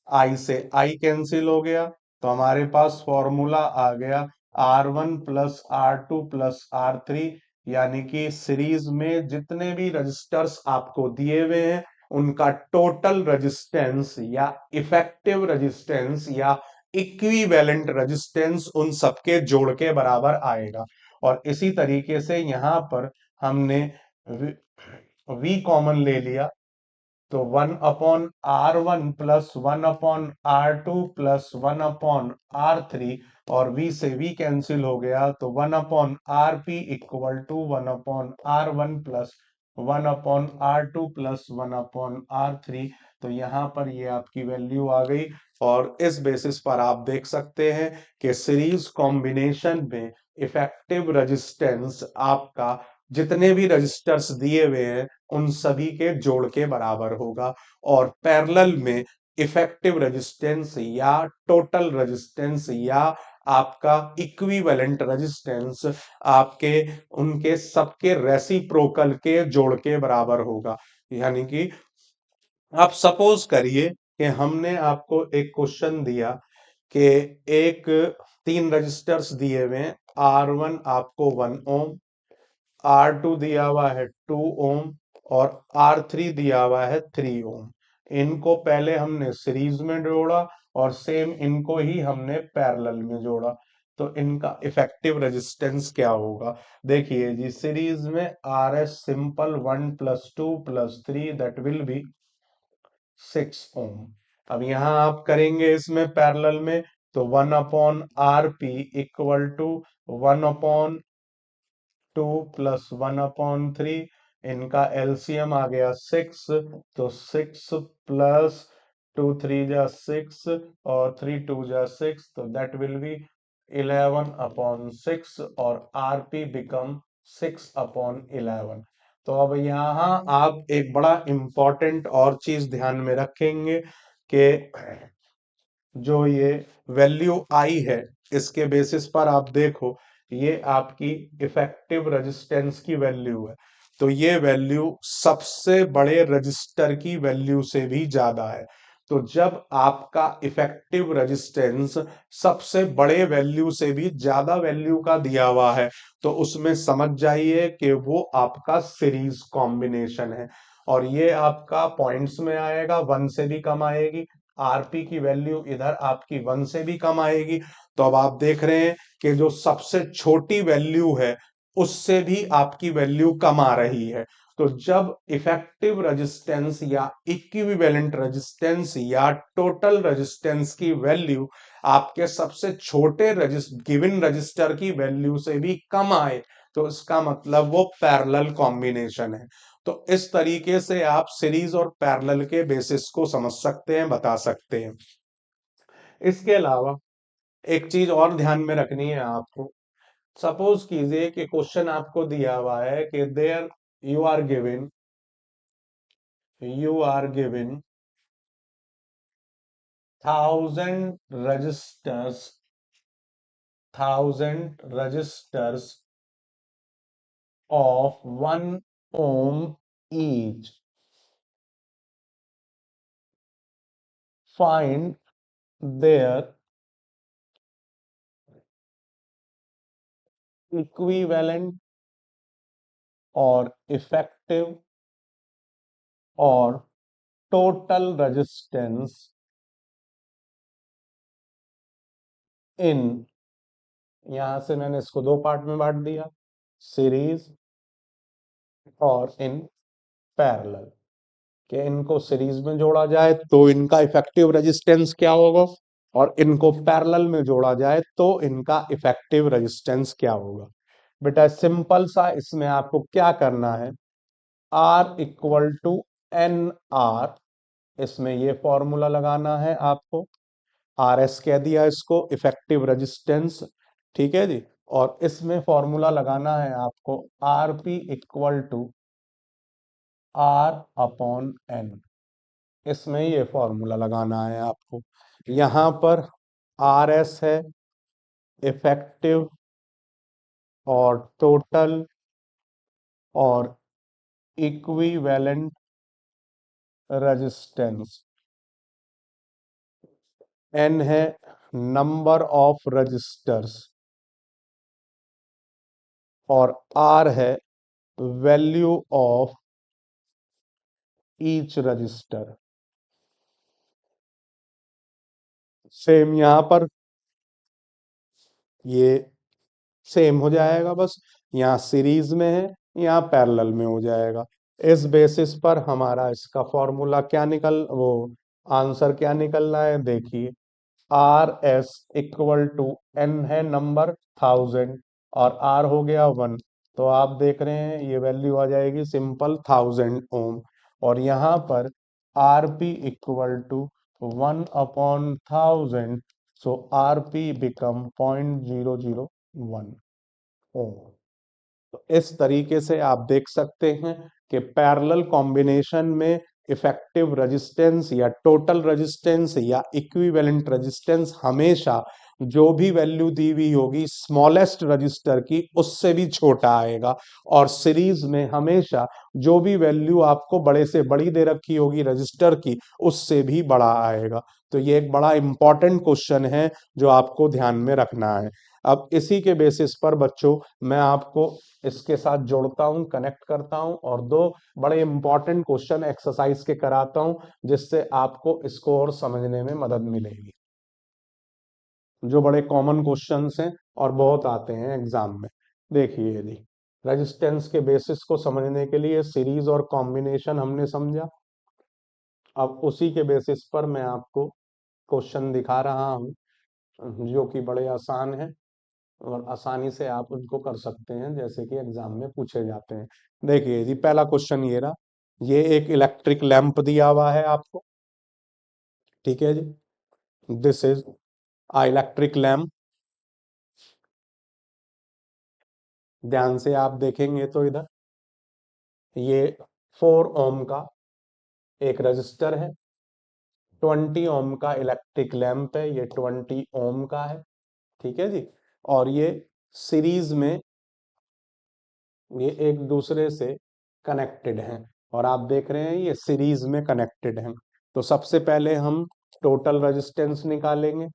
[SPEAKER 1] आई से आई कैंसिल हो गया, तो हमारे पास फॉर्मूला आ गया R1 plus R2 plus R3। यानी कि सीरीज में जितने भी रजिस्टर्स आपको दिए हुए हैं उनका टोटल रेजिस्टेंस या इफेक्टिव रेजिस्टेंस या इक्विवेलेंट रेजिस्टेंस उन सबके जोड़ के बराबर आएगा। और इसी तरीके से यहां पर हमने V कॉमन ले लिया, तो 1/R1 plus 1/R2 plus 1/R3, और V से V कैंसिल हो गया, तो 1/RP equal to 1/R1 plus 1/R2 plus 1/R3। तो यहां पर ये आपकी वैल्यू आ गई। और इस बेसिस पर आप देख सकते हैं कि सीरीज कॉम्बिनेशन में इफेक्टिव रेजिस्टेंस आपका जितने भी रजिस्टर्स दिए हुए हैं उन सभी के जोड़ के बराबर होगा, और पैरेलल में इफेक्टिव रेजिस्टेंस या टोटल रेजिस्टेंस या आपका इक्विवेलेंट रेजिस्टेंस आपके उनके सबके रेसिप्रोकल के जोड़ के बराबर होगा। यानी कि आप सपोज करिए कि हमने आपको एक क्वेश्चन दिया कि एक तीन रजिस्टर्स दिए हुए हैं, R1 आपको 1 ओम, R2 दिया हुआ है 2 ओम, और R3 दिया हुआ है 3 ओम। इनको पहले हमने सीरीज में जोड़ा और सेम इनको ही हमने पैरेलल में जोड़ा, तो इनका इफेक्टिव रेजिस्टेंस क्या होगा। देखिए जी, सीरीज में RS simple 1 + 2 + 3 that will B 6 ओम। अब यहां आप करेंगे इसमें पैरेलल में, तो 1/RP इक्वल टू 1/2 + 1/3। इनका एलसीएम आ गया 6, तो 6 प्लस 2 3 = 6 और 3 2 = 6, तो दैट विल बी 11/6, और RP बिकम 6/11। तो अब यहाँ आप एक बड़ा इंपॉर्टेंट और चीज ध्यान में रखेंगे कि जो ये वैल्यू आई है इसके बेसिस पर आप देखो, ये आपकी इफेक्टिव रेजिस्टेंस की वैल्यू है, तो ये वैल्यू सबसे बड़े रजिस्टर की वैल्यू से भी ज्यादा है। तो जब आपका इफेक्टिव रेजिस्टेंस सबसे बड़े वैल्यू से भी ज्यादा वैल्यू का दिया हुआ है, तो उसमें समझ जाइए कि वो आपका सीरीज कॉम्बिनेशन है। और ये आपका पॉइंट्स में आएगा, 1 से भी कम आएगी। आरपी की वैल्यू इधर आपकी 1 से भी कम आएगी। तो अब आप देख रहे हैं कि जो सबसे छोटी वैल्यू है उससे भी आपकी वैल्यू कम आ रही है। तो जब इफेक्टिव रेजिस्टेंस या इक्विवेलेंट रेजिस्टेंस या टोटल रेजिस्टेंस की वैल्यू आपके सबसे छोटे गिवन रजिस्टर की वैल्यू से भी कम आए, तो इसका मतलब वो पैरेलल कॉम्बिनेशन है। तो इस तरीके से आप सीरीज और पैरेलल के बेसिस को समझ सकते हैं, बता सकते हैं। इसके अलावा एक चीज और ध्यान में रखनी है आपको। सपोज कीजिए कि क्वेश्चन आपको दिया हुआ है कि there you are given 1000 resistors of 1 ohm each. Find their equivalent or effective or total resistance in, यहां से मैंने इसको दो पार्ट में बांट दिया, सीरीज और इन पैरेलल, कि इनको सीरीज में जोड़ा जाए तो इनका इफेक्टिव रेजिस्टेंस क्या होगा और इनको पैरेलल में जोड़ा जाए तो इनका इफेक्टिव रेजिस्टेंस क्या होगा। बेटा सिंपल सा इसमें आपको क्या करना है, R equal to N R, इसमें ये फॉर्मूला लगाना है आपको। आर एस कह दिया इसको, इफेक्टिव रेजिस्टेंस, ठीक है जी। और इसमें फॉर्मूला लगाना है आपको R P equal to R upon N, इसमें ये फॉर्मूला लगाना है आपको। यहां पर आर एस है इफेक्टिव और टोटल और इक्विवेलेंट रेजिस्टेंस, एन है नंबर ऑफ रजिस्टर्स और आर है value of each resistor. Same यहां पर ये सेम हो जाएगा, बस यहाँ सीरीज में है, यहाँ पैरेलल में हो जाएगा। इस बेसिस पर हमारा इसका फॉर्मूला क्या निकल वो आंसर क्या निकल रहा है, देखिए R S equal to N है नंबर 1000 और आर हो गया 1, तो आप देख रहे हैं ये वैल्यू आ जाएगी सिंपल 1000 ओम। और यहाँ पर R P equal to 1/1000, so R P become 0.001 ohm. तो इस तरीके से आप देख सकते हैं कि पैरेलल कॉम्बिनेशन में इफेक्टिव रेजिस्टेंस या टोटल रेजिस्टेंस या इक्विवेलेंट रेजिस्टेंस हमेशा जो भी वैल्यू दी हुई होगी स्मॉलेस्ट रजिस्टर की उससे भी छोटा आएगा, और सीरीज में हमेशा जो भी वैल्यू आपको बड़े से बड़ी दे रखी होगी रजिस्टर की उससे भी बड़ा आएगा। तो ये एक बड़ा इंपॉर्टेंट क्वेश्चन है जो आपको ध्यान में रखना है। अब इसी के बेसिस पर बच्चों मैं आपको इसके साथ जोड़ता हूं, कनेक्ट करता हूं और दो बड़े इंपॉर्टेंट क्वेश्चन एक्सरसाइज के कराता हूं जिससे आपको इसको और समझने में मदद मिलेगी, जो बड़े कॉमन क्वेश्चंस हैं और बहुत आते हैं एग्जाम में। देखिए जी, रेजिस्टेंस के बेसिस को समझने के लिए सीरीज और कॉम्बिनेशन हमने समझा। अब उसी के बेसिस पर मैं आपको क्वेश्चन दिखा रहा हूं जो कि बड़े आसान है और आसानी से आप उनको कर सकते हैं जैसे कि एग्जाम में पूछे जाते हैं। देखिए जी पहला क्वेश्चन ये रहा, ये एक इलेक्ट्रिक लैंप दिया हुआ है आपको, ठीक है जी। This is a electric lamp. ध्यान से आप देखेंगे तो इधर ये 4 ओम का एक रजिस्टर है, 20 ओम का इलेक्ट्रिक लैंप है, ये 20 ओम का है, ठीक है जी। और ये सीरीज में ये एक दूसरे से कनेक्टेड हैं और आप देख रहे हैं ये सीरीज में कनेक्टेड हैं। तो सबसे पहले हम टोटल रेजिस्टेंस निकालेंगे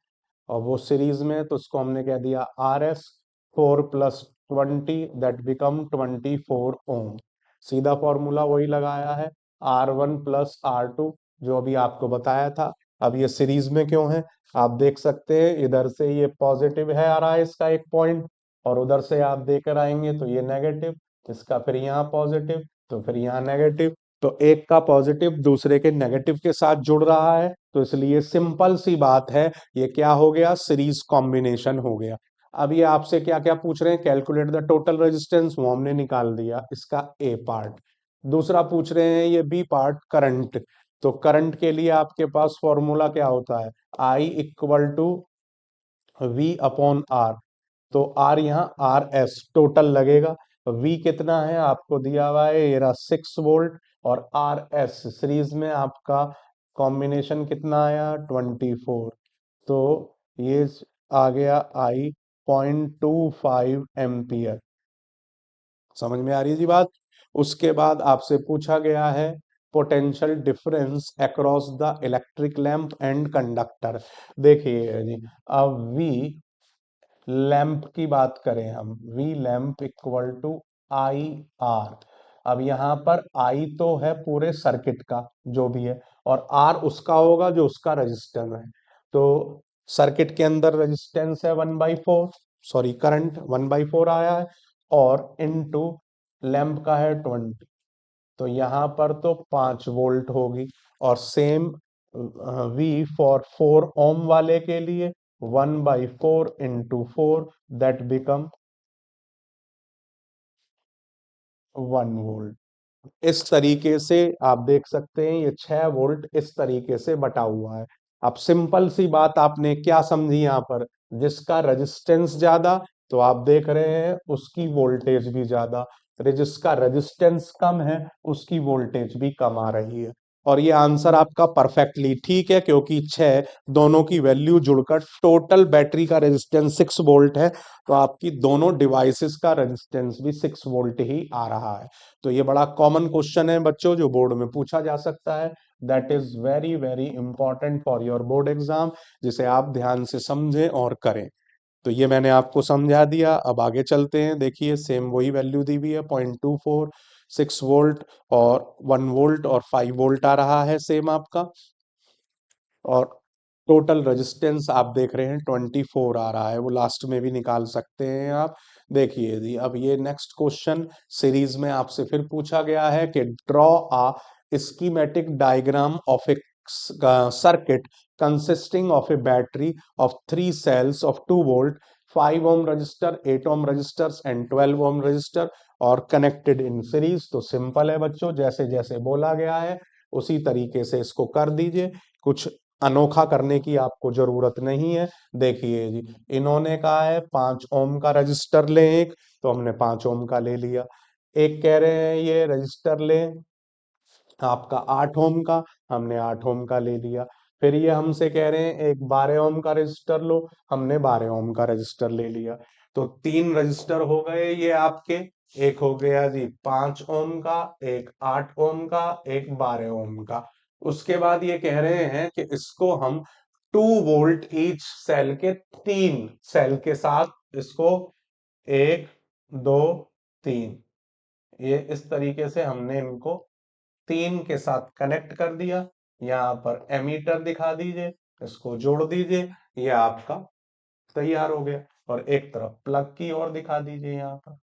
[SPEAKER 1] और वो सीरीज में है तो उसको हमने कह दिया आर एस, 4 + 20 दैट बिकम 24 ओम। सीधा फॉर्मूला वही लगाया है, R1 + R2 जो अभी आपको बताया था। अब ये सीरीज में क्यों है आप देख सकते हैं, इधर से ये पॉजिटिव है आ रहा है इसका एक पॉइंट और उधर से आप देकर आएंगे तो ये नेगेटिव, इसका फिर यहाँ पॉजिटिव तो फिर यहाँ नेगेटिव, तो एक का पॉजिटिव दूसरे के नेगेटिव के साथ जुड़ रहा है, तो इसलिए सिंपल सी बात है ये क्या हो गया, सीरीज कॉम्बिनेशन हो गया। अब ये आपसे क्या क्या पूछ रहे हैं, कैलकुलेट द टोटल रेजिस्टेंस, वो हमने निकाल दिया इसका ए पार्ट। दूसरा पूछ रहे हैं ये बी पार्ट करंट। तो करंट के लिए आपके पास फॉर्मूला क्या होता है, I equal to V upon R. तो आर यहाँ आर एस टोटल लगेगा। वी कितना है आपको दिया हुआ है, ये रहा 6 वोल्ट। और आर एस सीरीज में आपका कॉम्बिनेशन कितना आया, 24। तो ये आ गया आई 0.25 एम्पियर। समझ में आ रही है जी बात। उसके बाद आपसे पूछा गया है potential difference across the electric lamp and conductor. देखिए जी, अब वी लैंप की बात करें हम, V lamp equal to I R. अब यहां पर आई तो है पूरे सर्किट का जो भी है, और आर उसका होगा जो उसका रेजिस्टेंस है। तो सर्किट के अंदर रेजिस्टेंस है 1/4, सॉरी करंट 1/4 आया है, और इनटू लैंप का है 20। तो यहां पर तो 5 वोल्ट होगी। और सेम वी फॉर 4 ओम वाले के लिए 1/4 × 4 दैट बिकम 1 वोल्ट। इस तरीके से आप देख सकते हैं ये 6 वोल्ट इस तरीके से बटा हुआ है। अब सिंपल सी बात आपने क्या समझी यहां पर, जिसका रेजिस्टेंस ज्यादा, तो आप देख रहे हैं उसकी वोल्टेज भी ज्यादा। जिसका रेजिस्टेंस कम है उसकी वोल्टेज भी कम आ रही है। और ये आंसर आपका परफेक्टली ठीक है, क्योंकि 6 दोनों की वैल्यू जुड़कर टोटल बैटरी का रेजिस्टेंस 6 वोल्ट है। तो आपकी दोनों डिवाइसेस का रेजिस्टेंस भी 6 वोल्ट ही आ रहा है। तो ये बड़ा कॉमन क्वेश्चन है बच्चों, जो बोर्ड में पूछा जा सकता है। That is very very important for your board exam, जिसे आप ध्यान से समझें और करें। तो ये मैंने आपको समझा दिया। अब आगे चलते हैं। देखिए सेम वही वैल्यू दी हुई है, 0.24, 6 वोल्ट और 1 वोल्ट और 5 वोल्ट आ रहा है सेम आपका। और टोटल रेजिस्टेंस आप देख रहे हैं 24 आ रहा है, वो लास्ट में भी निकाल सकते हैं आप। देखिए जी, अब ये नेक्स्ट क्वेश्चन सीरीज में आपसे फिर पूछा गया है कि draw a schematic diagram of a circuit consisting of a battery of 3 cells of 2 volt, 5 ohm resistor, 8 ohm resistors and 12 ohm resistor और कनेक्टेड इन सीरीज। तो सिंपल है बच्चों, जैसे जैसे बोला गया है उसी तरीके से इसको कर दीजिए। कुछ अनोखा करने की आपको जरूरत नहीं है। देखिए जी, इन्होंने कहा है 5 ओम का रजिस्टर लें एक, तो हमने 5 ओम का ले लिया। एक कह रहे हैं ये रजिस्टर लें आपका 8 ओम का, हमने 8 ओम का ले लिया। फिर ये हमसे कह रहे हैं एक 12 ओम का रजिस्टर लो, हमने 12 ओम का रजिस्टर ले लिया। तो 3 रजिस्टर हो गए ये आपके। एक हो गया जी 5 ओम का, एक 8 ओम का, एक 12 ओम का। उसके बाद ये कह रहे हैं कि इसको हम 2 वोल्ट ईच सेल के 3 सेल के साथ इसको 1, 2, 3, ये इस तरीके से हमने इनको 3 के साथ कनेक्ट कर दिया। यहाँ पर एमीटर दिखा दीजिए, इसको जोड़ दीजिए, ये आपका तैयार हो गया। और एक तरफ प्लग की और दिखा दीजिए, यहाँ पर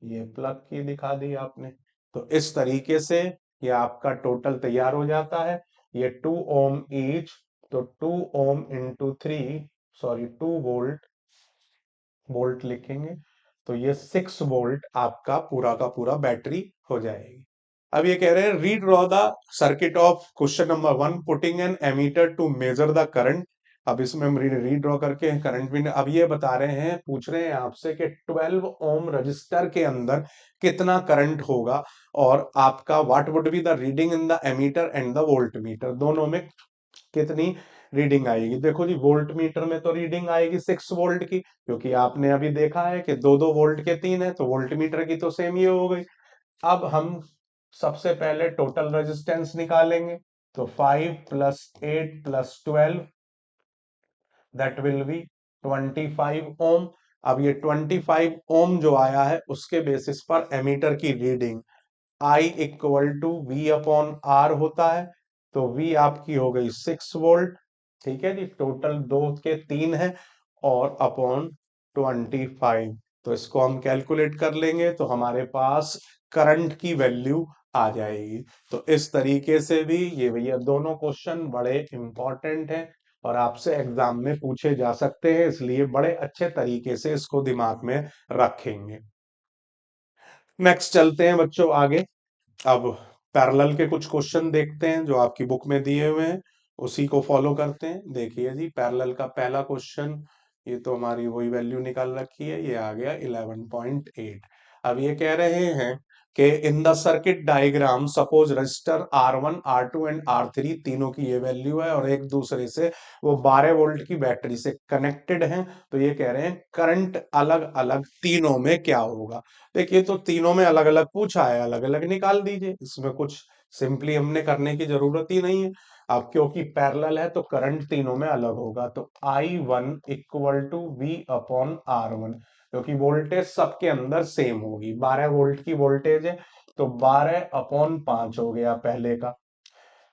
[SPEAKER 1] ये प्लग की दिखा दी आपने। तो इस तरीके से ये आपका टोटल तैयार हो जाता है। ये 2 ओम ईच, तो 2 ओम × 3, सॉरी 2 वोल्ट, वोल्ट लिखेंगे, तो ये 6 वोल्ट आपका पूरा का पूरा बैटरी हो जाएगी। अब ये कह रहे हैं read draw the circuit of question number 1 putting an ammeter to measure the current. अब इसमें हम रीड ड्रॉ करके करंट भी, अब ये बता रहे हैं, पूछ रहे हैं आपसे कि 12 ओम रजिस्टर के अंदर कितना करंट होगा, और आपका what would be the reading in the ammeter and the voltmeter, दोनों में कितनी रीडिंग आएगी। देखो जी, वोल्ट मीटर में तो रीडिंग आएगी 6 वोल्ट की, क्योंकि आपने अभी देखा है कि 2-2 वोल्ट के 3 है, तो वोल्ट मीटर की तो सेम ही हो गई। अब हम सबसे पहले टोटल रेजिस्टेंस निकालेंगे। तो 5 + 8 + 12 दैट विल बी 25 ओम। अब ये 25 ओम जो आया है उसके बेसिस पर एमीटर की reading I equal to V upon R होता है। तो V आपकी हो गई 6 वोल्ट, ठीक है जी, टोटल 2 के 3 है, और अपॉन 25। तो इसको हम कैलकुलेट कर लेंगे तो हमारे पास करंट की वैल्यू आ जाएगी। तो इस तरीके से भी ये भैया दोनों क्वेश्चन बड़े इंपॉर्टेंट हैं, और आपसे एग्जाम में पूछे जा सकते हैं, इसलिए बड़े अच्छे तरीके से इसको दिमाग में रखेंगे। नेक्स्ट चलते हैं बच्चों आगे। अब पैरेलल के कुछ क्वेश्चन देखते हैं जो आपकी बुक में दिए हुए हैं, उसी को फॉलो करते हैं। देखिए जी, पैरेलल का पहला क्वेश्चन, ये तो हमारी वही वैल्यू निकाल रखी है, ये आ गया 11.8। अब ये कह रहे हैं कि in the circuit diagram suppose register R1 R2 and R3 तीनों की ये वैल्यू है और एक दूसरे से वो 12 वोल्ट की बैटरी से कनेक्टेड हैं। तो ये कह रहे हैं करंट अलग अलग तीनों में क्या होगा। देखिए, तो तीनों में अलग अलग पूछा है, अलग अलग निकाल दीजिए, इसमें कुछ सिंपली हमने करने की जरूरत ही नहीं है। अब क्योंकि पैरेलल है तो करंट तीनों में अलग होगा, तो I1 इक्वल टू V/R1, क्योंकि वोल्टेज सबके अंदर सेम होगी, 12 वोल्ट की वोल्टेज है, तो 12/5 हो गया पहले का,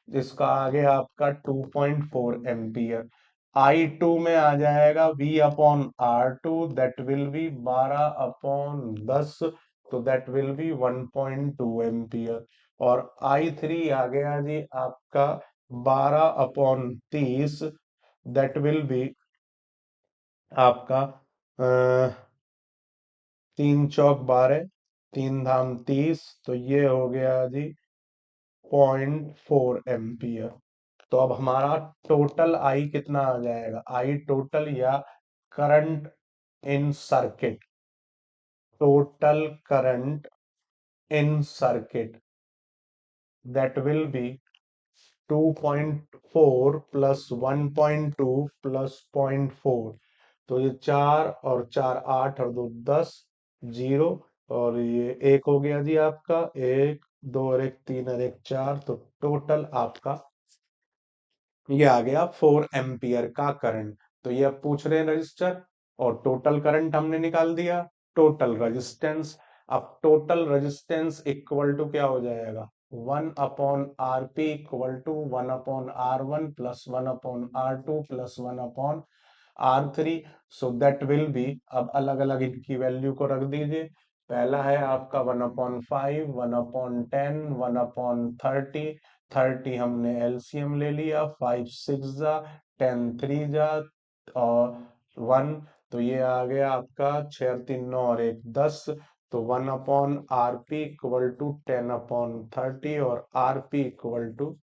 [SPEAKER 1] जिसका आ गया आपका 2.4 एम्पियर। I2 में आ जाएगा V/R2, दैट विल बी 12/10, तो दैट विल बी 1.2 एम्पियर। और I3 आ गया जी आपका 12/30, दैट विल बी आपका 3 चौक 12, 3 धाम 30, तो ये हो गया जी 0.4 एम्पियर। तो अब हमारा टोटल आई कितना आ जाएगा, आई टोटल या current in circuit, total current in circuit, that will B 2.4 plus 1.2 plus 0.4, तो ये 4 और 4 8 और 2 10, 0, और ये 1 हो गया जी आपका, 1 2 और 1 3 और 1 4, तो टोटल आपका ये आ गया 4 एम्पियर का करंट। तो ये अब पूछ रहे हैं रजिस्टर, और टोटल करंट हमने निकाल दिया, टोटल रेजिस्टेंस। अब टोटल रेजिस्टेंस इक्वल टू क्या हो जाएगा, 1/RP equal to 1/R1 plus 1/R2 plus 1/R3। So that will be, अब अलग अलग इनकी वैल्यू को रख दीजिए। पहला है आपका 1/5, 1/10, 1/30, 30 हमने एलसीएम ले लिया, 5 6 जा, 10 3 जा, और 1, तो ये आ गया आपका 6 और 3 9 और 1 10, तो 1/RP इक्वल टू 10/30 और RP इक्वल टू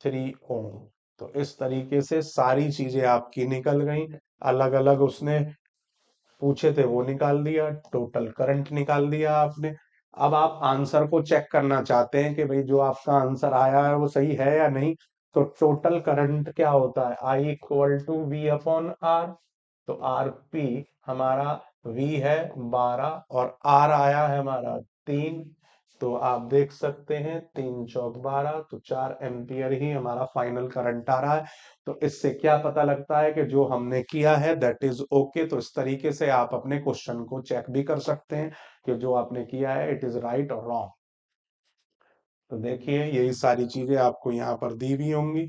[SPEAKER 1] 3 ओम। तो इस तरीके से सारी चीजें आपकी निकल गई, अलग अलग उसने पूछे थे वो निकाल दिया, टोटल करंट निकाल दिया आपने। अब आप आंसर को चेक करना चाहते हैं कि भाई जो आपका आंसर आया है वो सही है या नहीं, तो टोटल करंट क्या होता है, I इक्वल टू V/R। तो RP हमारा V है 12 और R आया है हमारा 3, तो आप देख सकते हैं 3 चौक 12, तो 4 एम्पियर ही हमारा फाइनल करंट आ रहा है। तो इससे क्या पता लगता है कि जो हमने किया है दैट इज ओके। तो इस तरीके से आप अपने क्वेश्चन को चेक भी कर सकते हैं कि जो आपने किया है इट इज राइट और रॉन्ग। तो देखिए, यही सारी चीजें आपको यहाँ पर दी हुई होंगी,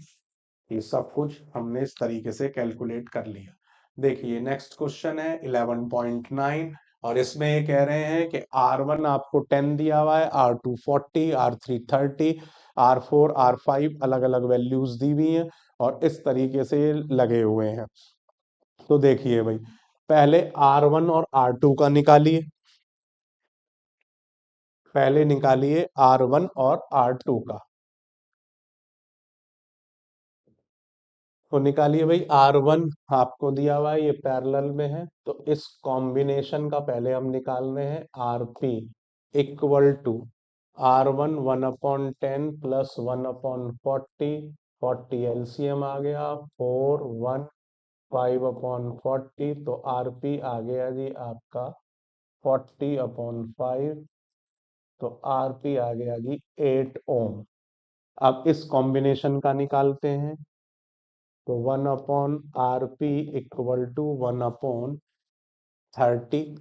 [SPEAKER 1] ये सब कुछ हमने इस तरीके से कैलकुलेट कर लिया। देखिए, नेक्स्ट क्वेश्चन है 11.9, और इसमें ये कह रहे हैं कि R1 आपको 10 दिया हुआ है, R2 40, R3 30, R4 R5 अलग अलग वैल्यूज दी हुई हैं, और इस तरीके से ये लगे हुए हैं। तो देखिए भाई, पहले R1 और R2 का निकालिए, पहले निकालिए R1 और R2 का। तो निकालिए भाई, R1 आपको दिया हुआ है, ये पैरेलल में है, तो इस कॉम्बिनेशन का पहले हम निकाल रहे हैं RP equal to R1 1/10 plus 1/40, 40 LCM आ गया 4 1 5/40, तो RP आ गया जी आपका 40/5, तो RP आ गया जी 8 ओम। अब इस कॉम्बिनेशन का निकालते हैं, तो 1/RP equal to 1/30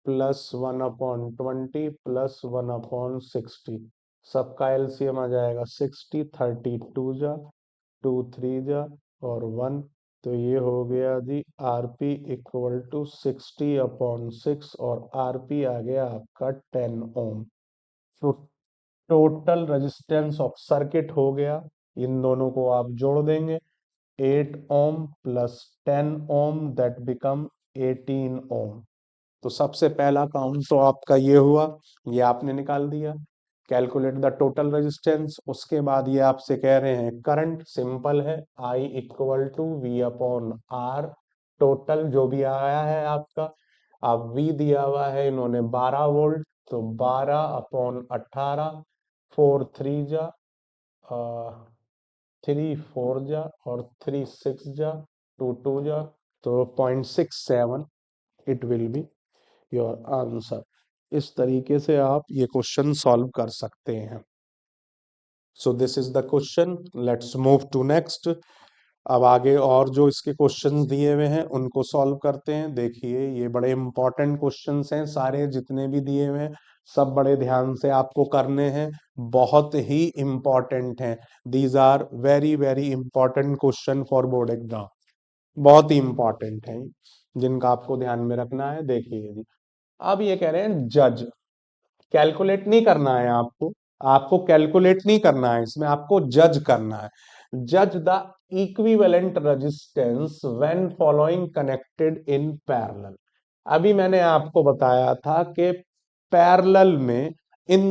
[SPEAKER 1] plus 1/20 plus 1/60, सबका एलसीएम आ जाएगा 60, 30 2 जा, 2 3 जा, और 1, तो ये हो गया जी RP इक्वल टू 60/6, और RP आ गया आपका 10 ओम। तो टोटल रेजिस्टेंस ऑफ सर्किट हो गया, इन दोनों को आप जोड़ देंगे, 8 ohm plus 10 ohm, that become 18 ohm. तो सबसे पहला काउंट तो आपका ये हुआ, ये आपने निकाल दिया। Calculate the total resistance. उसके बाद ये आपसे कह रहे हैं करंट, सिंपल है, I equal to V upon R, total जो भी आया है आपका। अब वी दिया हुआ है इन्होंने 12 वोल्ट, तो 12/18, 4 3 जा 3 4 जा और 3 6 जा 2 2 जा, तो 0.67 it will be your answer. इस तरीके से आप ये क्वेश्चन सॉल्व कर सकते हैं। So this is the question, let's move to next. अब आगे और जो इसके क्वेश्चंस दिए हुए हैं उनको सॉल्व करते हैं। देखिए ये बड़े इंपॉर्टेंट क्वेश्चंस हैं, सारे जितने भी दिए हुए हैं सब बड़े ध्यान से आपको करने हैं, बहुत ही इंपॉर्टेंट हैं। These are very very important question for board exam, बहुत ही इंपॉर्टेंट हैं जिनका आपको ध्यान में रखना है। देखिए जी, अब ये कह रहे हैं जज, कैलकुलेट नहीं करना है आपको, आपको कैलकुलेट नहीं करना है इसमें, आपको जज करना है। जज the equivalent resistance when following connected in parallel. अभी मैंने आपको बताया था कि पैरेलल में इन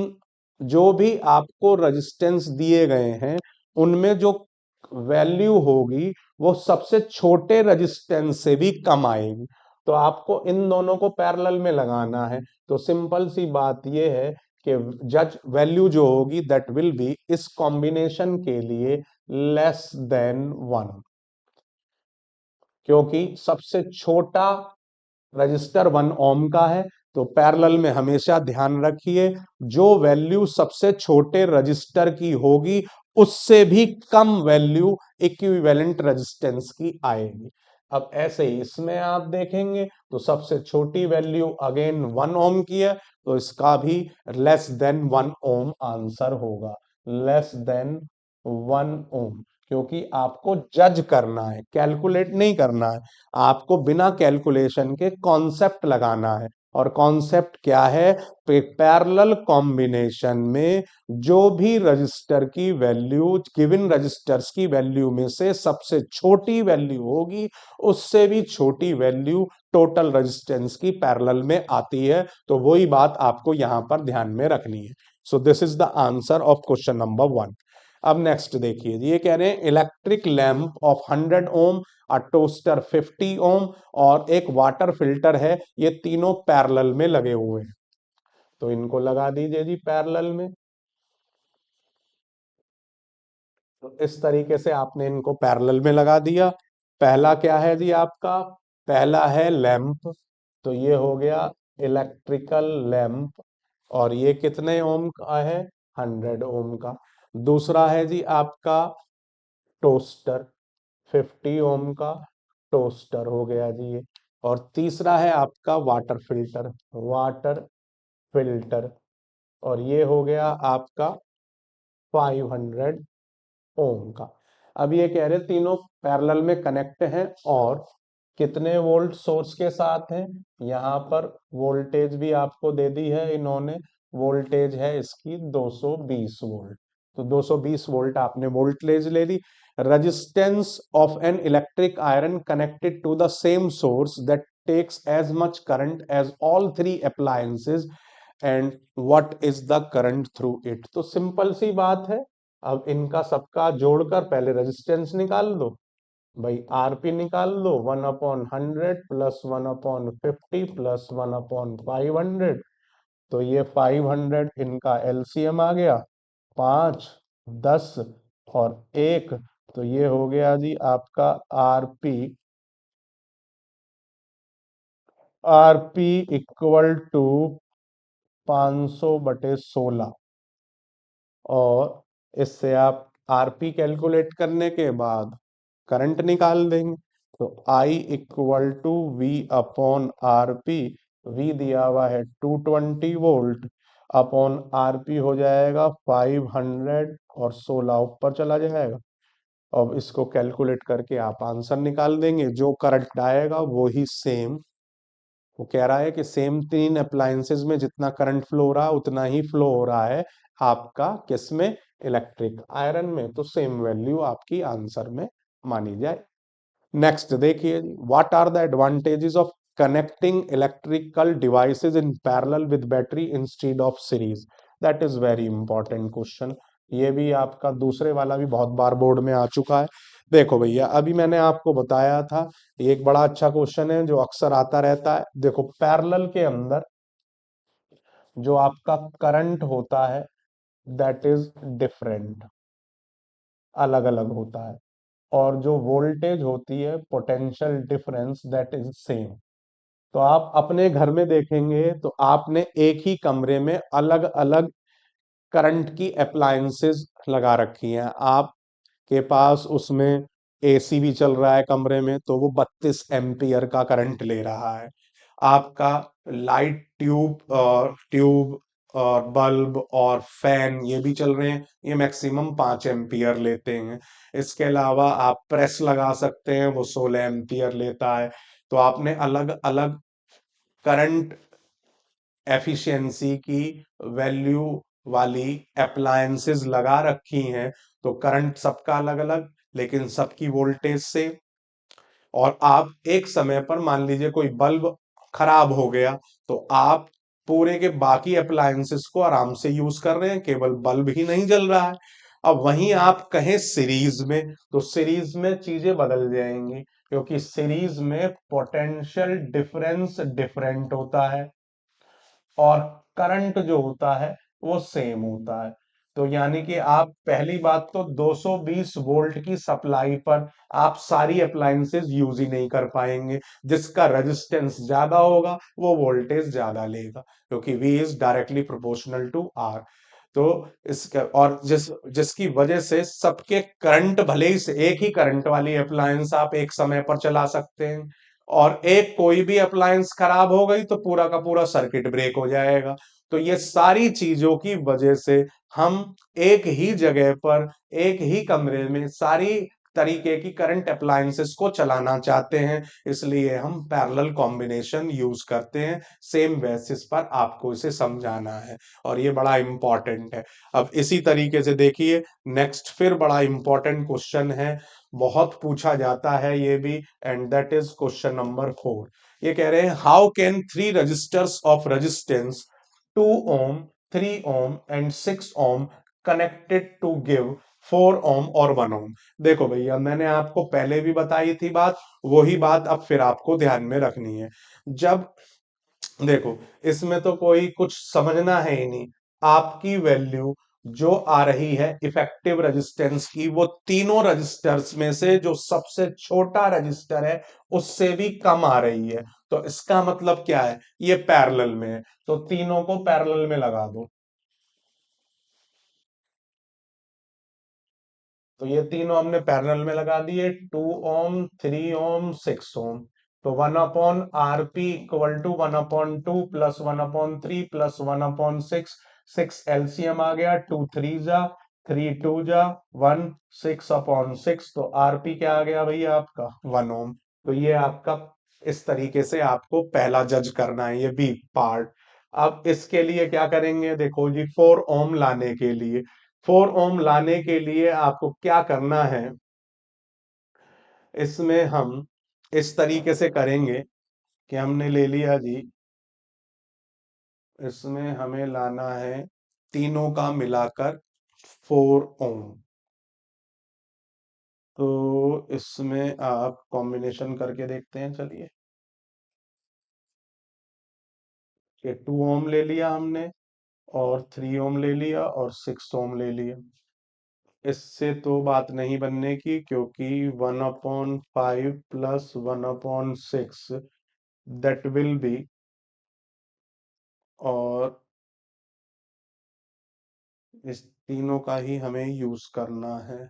[SPEAKER 1] जो भी आपको रेजिस्टेंस दिए गए हैं उनमें जो वैल्यू होगी वो सबसे छोटे रेजिस्टेंस से भी कम आएगी। तो आपको इन दोनों को पैरेलल में लगाना है। तो सिंपल सी बात यह है कि जज वैल्यू जो होगी दैट विल बी इस कॉम्बिनेशन के लिए लेस देन 1, क्योंकि सबसे छोटा रजिस्टर 1 ओम का है। तो पैरेलल में हमेशा ध्यान रखिए जो वैल्यू सबसे छोटे रजिस्टर की होगी उससे भी कम वैल्यू इक्विवेलेंट रेजिस्टेंस की आएगी। अब ऐसे ही इसमें आप देखेंगे तो सबसे छोटी वैल्यू अगेन 1 ओम की है, तो इसका भी लेस देन 1 ओम आंसर होगा, लेस देन 1 ओम। क्योंकि आपको जज करना है, कैलकुलेट नहीं करना है, आपको बिना कैलकुलेशन के कॉन्सेप्ट लगाना है। और कॉन्सेप्ट क्या है? पैरेलल कॉम्बिनेशन में जो भी रजिस्टर की वैल्यू गिवन रजिस्टर्स की वैल्यू में से सबसे छोटी वैल्यू होगी उससे भी छोटी वैल्यू टोटल रेजिस्टेंस की पैरेलल में आती है। तो वही बात आपको यहां पर ध्यान में रखनी है। So this is the answer of question number 1। अब नेक्स्ट देखिए, ये कह रहे हैं electric lamp of 100 ohm, a toaster 50 ohm और एक वाटर फिल्टर है, ये तीनों पैरेलल में लगे हुए हैं। तो इनको लगा दीजिए जी पैरेलल में। तो इस तरीके से आपने इनको पैरेलल में लगा दिया। पहला क्या है जी आपका? पहला है लैंप, तो ये हो गया इलेक्ट्रिकल लैंप, और ये कितने ओम का है? 100 ओम का। दूसरा है जी आपका टोस्टर, 50 ओम का टोस्टर हो गया जी ये। और तीसरा है आपका वाटर फिल्टर, वाटर फिल्टर, और ये हो गया आपका 500 ओम का। अब ये कह रहे तीनों पैरेलल में कनेक्ट हैं और कितने वोल्ट सोर्स के साथ हैं? यहाँ पर वोल्टेज भी आपको दे दी है इन्होंने, वोल्टेज है इसकी 220 वोल्ट। तो 220 वोल्ट आपने वोल्टेज ले ली। Resistance of an electric iron connected to the same source that takes as much current as all three appliances and what is the current through it. तो सिंपल सी बात है, अब इनका सबका जोड़कर पहले रेजिस्टेंस निकाल दो भाई, आरपी निकाल लो, 1/100 प्लस 1/50 प्लस 1/500। तो ये 500 इनका एलसीएम आ गया, 5, 10 और 1। तो ये हो गया जी आपका आरपी, आरपी इक्वल टू 500/16। और इससे आप आरपी कैलकुलेट करने के बाद करंट निकाल देंगे। तो I equal to V upon R P, V दिया हुआ है 220 वोल्ट, अपॉन आरपी हो जाएगा 500 और 16 ऊपर चला जाएगा। अब इसको कैलकुलेट करके आप आंसर निकाल देंगे, जो करंट आएगा वो ही सेम, वो कह रहा है कि सेम तीन अप्लायंसेस में जितना करंट फ्लो हो रहा है उतना ही फ्लो हो रहा है आपका किसमें? इलेक्ट्रिक आयरन में। तो सेम वैल्यू आपकी आंसर में मानी जाए। नेक्स्ट देखिए, what are the advantages of connecting electrical devices in parallel with battery instead of series. That is very important question. ये भी आपका दूसरे वाला भी बहुत बार बोर्ड में आ चुका है। देखो भैया, अभी मैंने आपको बताया था, ये एक बड़ा अच्छा क्वेश्चन है जो अक्सर आता रहता है। देखो, पैरेलल के अंदर जो आपका करंट होता है दैट इज डिफरेंट, अलग अलग होता है, और जो वोल्टेज होती है potential difference that is same. तो आप अपने घर में देखेंगे तो आपने एक ही कमरे में अलग अलग करंट की अप्लायंसेस लगा रखी हैं। आपके पास उसमें एसी भी चल रहा है कमरे में, तो वो 32 एम्पियर का करंट ले रहा है। आपका लाइट ट्यूब और बल्ब और फैन ये भी चल रहे हैं, ये मैक्सिमम 5 एम्पियर लेते हैं। इसके अलावा आप प्रेस लगा सकते हैं, वो 16 एम्पियर लेता है। तो आपने अलग अलग करंट एफिशिएंसी की वैल्यू वाली अप्लायंसेस लगा रखी हैं। तो करंट सबका अलग अलग, लेकिन सबकी वोल्टेज से। और आप एक समय पर मान लीजिए कोई बल्ब खराब हो गया, तो आप पूरे के बाकी अप्लायंसेस को आराम से यूज कर रहे हैं, केवल बल्ब ही नहीं जल रहा है। अब वहीं आप कहें सीरीज में, तो सीरीज में चीजें बदल जाएंगी, क्योंकि सीरीज में पोटेंशियल डिफरेंस डिफरेंट होता है और करंट जो होता है वो सेम होता है। तो यानी कि आप पहली बात तो 220 वोल्ट की सप्लाई पर आप सारी अप्लायंसेस यूज ही नहीं कर पाएंगे। जिसका रेजिस्टेंस ज्यादा होगा वो वोल्टेज ज्यादा लेगा, क्योंकि V is directly proportional to R। तो इसका और जिसकी वजह से सबके करंट, भले ही से एक ही करंट वाली अप्लायंस आप एक समय पर चला सकते हैं, और एक कोई भी अप्लायंस खराब हो गई तो पूरा का पूरा सर्किट ब्रेक हो जाएगा। तो ये सारी चीजों की वजह से हम एक ही जगह पर, एक ही कमरे में सारी तरीके की करंट अप्लायंसेस को चलाना चाहते हैं, इसलिए हम पैरेलल कॉम्बिनेशन यूज करते हैं। सेम बेसिस पर आपको इसे समझाना है, और ये बड़ा इंपॉर्टेंट है। अब इसी तरीके से देखिए, नेक्स्ट फिर बड़ा इंपॉर्टेंट क्वेश्चन है, बहुत पूछा जाता है ये भी, and that is question number 4। ये कह रहे हैं, how can three resistors of resistance 2 ohm, 3 ohm and 6 ohm connected to give 4 ohm और 1 ohm। देखो भैया, मैंने आपको पहले भी बताई थी बात, वही बात अब फिर आपको ध्यान में रखनी है। जब देखो, इसमें तो कोई कुछ समझना है ही नहीं। आपकी वैल्यू जो आ रही है इफेक्टिव रेजिस्टेंस की, वो तीनों रजिस्टर्स में से जो सबसे छोटा रजिस्टर है उससे भी कम आ रही है। तो इसका मतलब क्या है, ये पैरेलल में है, तो तीनों को पैरेलल में लगा दो। तो ये तीनों हमने पैरेलल में लगा दिए, 2 ohm, 3 ohm, 6 ohm। तो 1/RP equal to 1/2 plus 1/3 plus 1/6। 6 LCM आ गया, 2 3 जा, 3 2 जा 1, 6/6। तो आरपी क्या आ गया भैया आपका 1 ohm। तो ये आपका इस तरीके से आपको पहला जज करना है, ये बी पार्ट। अब इसके लिए क्या करेंगे, देखो जी, 4 ohm लाने के लिए, 4 ohm लाने के लिए आपको क्या करना है, इसमें हम इस तरीके से करेंगे कि हमने ले लिया जी, इसमें हमें लाना है तीनों का मिलाकर 4 ohm। तो इसमें आप कॉम्बिनेशन करके देखते हैं, चलिए। ये 2 ohm ले लिया हमने, और 3 ohm ले लिया, और 6 ohm ले लिया। इससे तो बात नहीं बनने की, क्योंकि 1/5 प्लस 1/6 दैट विल बी, और इस तीनों का ही हमें यूज करना है।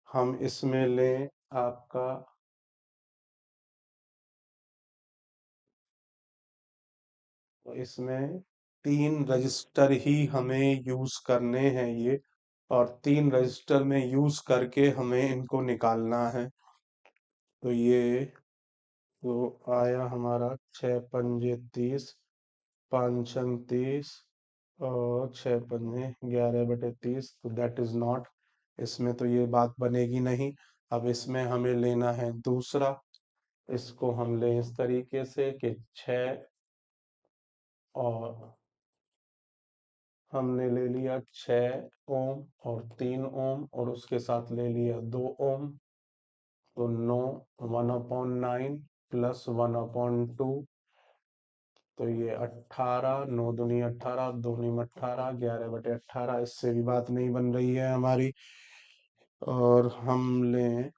[SPEAKER 1] हम इसमें लें आपका, तो इसमें 3 रजिस्टर ही हमें यूज करने हैं ये, और 3 रजिस्टर में यूज करके हमें इनको निकालना है। तो ये तो आया हमारा 6 पंजे 30, 5 छंग 30, और 6 पंजे 11/30। तो दैट इज नॉट, इसमें तो ये बात बनेगी नहीं। अब इसमें हमें लेना है दूसरा, इसको हम लें इस तरीके से कि 6 और हमने ले लिया 6 ओम और 3 ओम और उसके साथ ले लिया 2 ओम, तो 9, 1/9 प्लस 1/2, तो ये 18, 9 दूनी 18, दूनी 18, 11/18, इससे भी बात नहीं बन रही है हमारी। और हम लें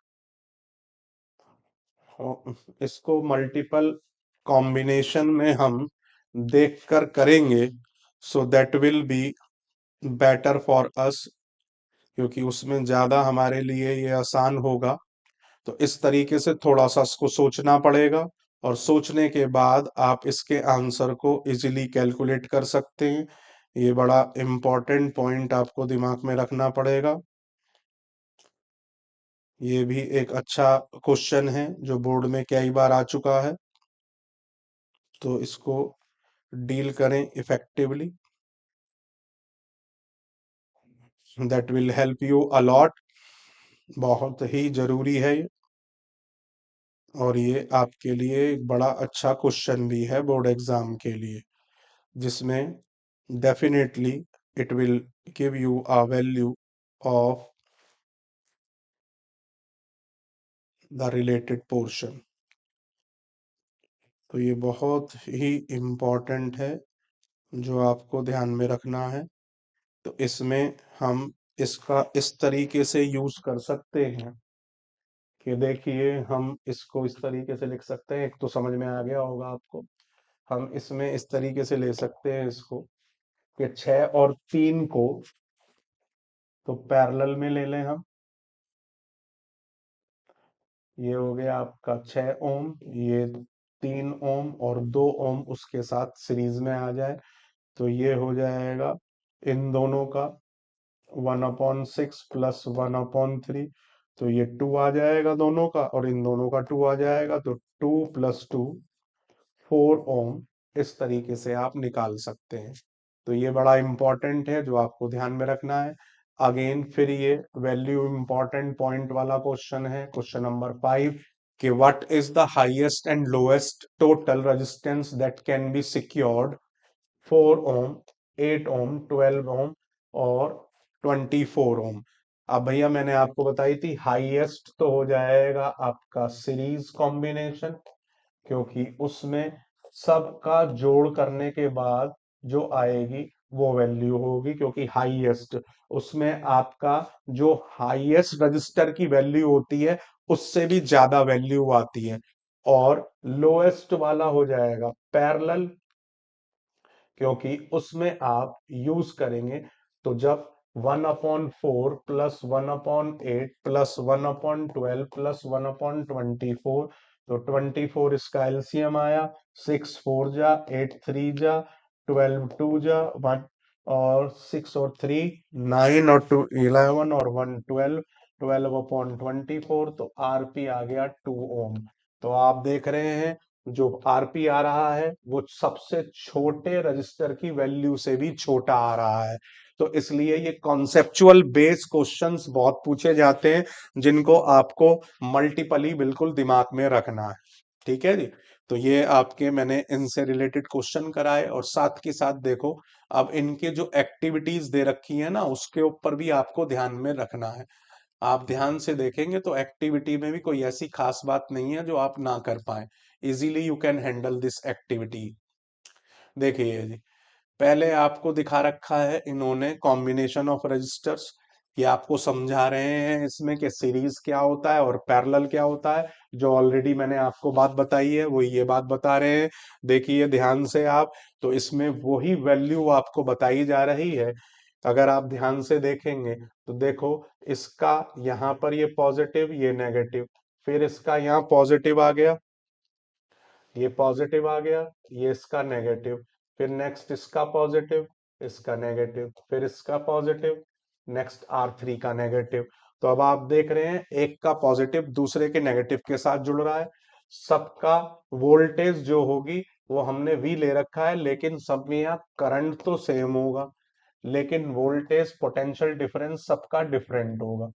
[SPEAKER 1] इसको मल्टीपल कॉम्बिनेशन में हम देखकर करेंगे, सो that will be better for us, क्योंकि उसमें ज्यादा हमारे लिए ये आसान होगा। तो इस तरीके से थोड़ा सा इसको सोचना पड़ेगा, और सोचने के बाद आप इसके आंसर को इजीली कैलकुलेट कर सकते हैं। ये बड़ा इम्पोर्टेंट पॉइंट आपको दिमाग में रखना पड़ेगा। ये भी एक अच्छा क्वेश्चन है जो बोर्ड में कई बार आ चुका है, तो इसको डील करें effectively, that will help you a lot. बहुत ही जरूरी है ये, और ये आपके लिए एक बड़ा अच्छा क्वेश्चन भी है बोर्ड एग्जाम के लिए, जिसमें definitely it will give you a value of the related portion. तो ये बहुत ही इम्पोर्टेंट है जो आपको ध्यान में रखना है। तो इसमें हम इसका इस तरीके से यूज कर सकते हैं कि देखिए, हम इसको इस तरीके से लिख सकते हैं, एक तो समझ में आ गया होगा आपको। हम इसमें इस तरीके से ले सकते हैं इसको कि 6 और 3 को तो पैरेलल में ले लें हम। ये हो गया आपका 6 ओम, ये 3 ओम और 2 ओम उसके साथ सीरीज में आ जाए, तो ये हो जाएगा इन दोनों का 1/6 प्लस 1/3, तो ये 2 आ जाएगा दोनों का, और इन दोनों का 2 आ जाएगा, तो 2 + 2 4 ओम। इस तरीके से आप निकाल सकते हैं। तो ये बड़ा इंपॉर्टेंट है जो आपको ध्यान में रखना है। अगेन फिर ये वैल्यू इंपॉर्टेंट पॉइंट वाला क्वेश्चन है, क्वेश्चन नंबर 5, कि what is the highest and lowest total resistance that can be secured 4 ओम, 8 ओम, 12 ओम और 24 ओम। अब भैया मैंने आपको बताई थी हाईएस्ट तो हो जाएगा आपका सीरीज कॉम्बिनेशन, क्योंकि उसमें सबका जोड़ करने के बाद जो आएगी वो वैल्यू होगी, क्योंकि हाईएस्ट उसमें आपका जो हाईएस्ट रजिस्टर की वैल्यू होती है उससे भी ज्यादा वैल्यू आती है। और लोएस्ट वाला हो जाएगा पैरेलल, क्योंकि उसमें आप यूज करेंगे, तो जब 1/4 प्लस 1/8 प्लस 1/12 प्लस 1/24, तो 24 इसका एलसीएम आया, 6 4 जा, 8 3 जा, 12 2 जा, 1 और 6 और 3 9 और 2 11 और 1 12, 12/24, तो आरपी आ गया 2 ओम। तो आप देख रहे हैं जो आरपी आ रहा है वो सबसे छोटे रजिस्टर की वैल्यू से भी छोटा आ रहा है। तो इसलिए ये कॉन्सेप्चुअल बेस क्वेश्चंस बहुत पूछे जाते हैं, जिनको आपको मल्टीपली बिल्कुल दिमाग में रखना है। ठीक है जी। तो ये आपके मैंने इनसे रिलेटेड क्वेश्चन कराए, और साथ के साथ देखो, अब इनके जो एक्टिविटीज दे रखी है ना उसके ऊपर भी आपको ध्यान में रखना है। आप ध्यान से देखेंगे तो एक्टिविटी में भी कोई ऐसी खास बात नहीं है जो आप ना कर पाए। Easily you can handle this activity. देखिए जी, पहले आपको दिखा रखा है इन्होंने कॉम्बिनेशन ऑफ रजिस्टर्स। ये आपको समझा रहे हैं इसमें कि सीरीज क्या होता है और पैरेलल क्या होता है। जो ऑलरेडी मैंने आपको बात बताई है वो ये बात बता रहे हैं। देखिए ध्यान से आप, तो इसमें वही वैल्यू आपको बताई जा रही है। अगर आप ध्यान से देखेंगे तो देखो, इसका यहाँ पर ये पॉजिटिव ये नेगेटिव, फिर इसका यहाँ पॉजिटिव आ गया, ये पॉजिटिव आ गया, ये इसका नेगेटिव, फिर नेक्स्ट इसका पॉजिटिव, इसका नेगेटिव, फिर इसका पॉजिटिव, नेक्स्ट R3 का नेगेटिव। तो अब आप देख रहे हैं एक का पॉजिटिव दूसरे के नेगेटिव के साथ जुड़ रहा है। सबका वोल्टेज जो होगी वो हमने V ले रखा है, लेकिन सब में यहाँ करंट तो सेम होगा, लेकिन वोल्टेज पोटेंशियल डिफरेंस सबका डिफरेंट होगा।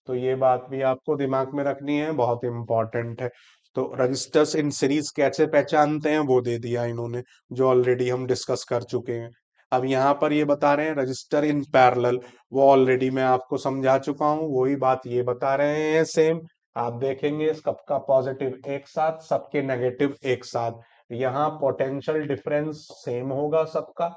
[SPEAKER 1] तो ये बात भी आपको दिमाग में रखनी है, बहुत इंपॉर्टेंट है। तो रजिस्टर्स इन सीरीज कैसे पहचानते हैं वो दे दिया इन्होंने, जो ऑलरेडी हम डिस्कस कर चुके हैं। अब यहाँ पर ये बता रहे हैं रजिस्टर इन पैरेलल, वो ऑलरेडी मैं आपको समझा चुका हूं, वही बात ये बता रहे हैं सेम। आप देखेंगे सबका पॉजिटिव एक साथ, सबके नेगेटिव एक साथ, यहाँ पोटेंशियल डिफरेंस सेम होगा सबका,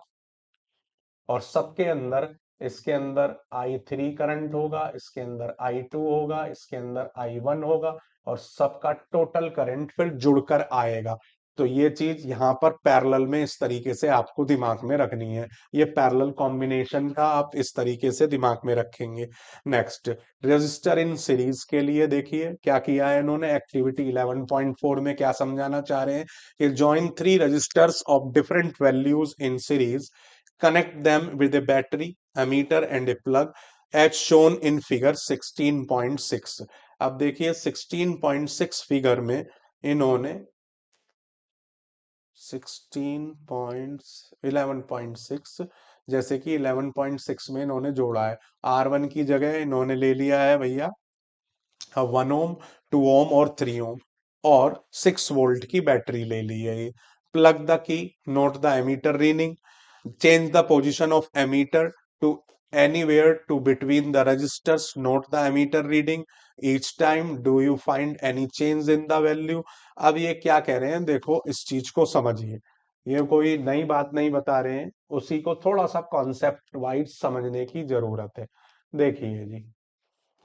[SPEAKER 1] और सबके अंदर, इसके अंदर I3 करंट होगा, इसके अंदर I2 होगा, इसके अंदर I1 होगा, और सबका टोटल करंट फिर जुड़कर आएगा। तो ये चीज यहाँ पर पैरेलल में इस तरीके से आपको दिमाग में रखनी है, ये पैरेलल कॉम्बिनेशन का आप इस तरीके से दिमाग में रखेंगे। नेक्स्ट, रजिस्टर इन सीरीज के लिए देखिए क्या किया है इन्होंने, एक्टिविटी 11.4 में क्या समझाना चाह रहे हैं कि join three resistors of different values in series, connect them with a battery, ammeter and a plug as shown in figure 16.6। अब देखिए 16.6 फिगर में इन्होंने 11.6, जैसे कि 11.6 में इन्होंने जोड़ा है, R1 की जगह इन्होंने ले लिया है भैया 1 ओम, 2 ओम और 3 ओम, और 6 वोल्ट की बैटरी ले ली है। Plug the key, note the ammeter reading, change the position of ammeter to anywhere to between the resistors, note the ammeter reading each time, do you find any change in the value। अब ये क्या कह रहे हैं, देखो इस चीज को समझिए, ये कोई नई बात नहीं बता रहे हैं, उसी को थोड़ा सा कॉन्सेप्ट वाइज समझने की जरूरत है। देखिए जी,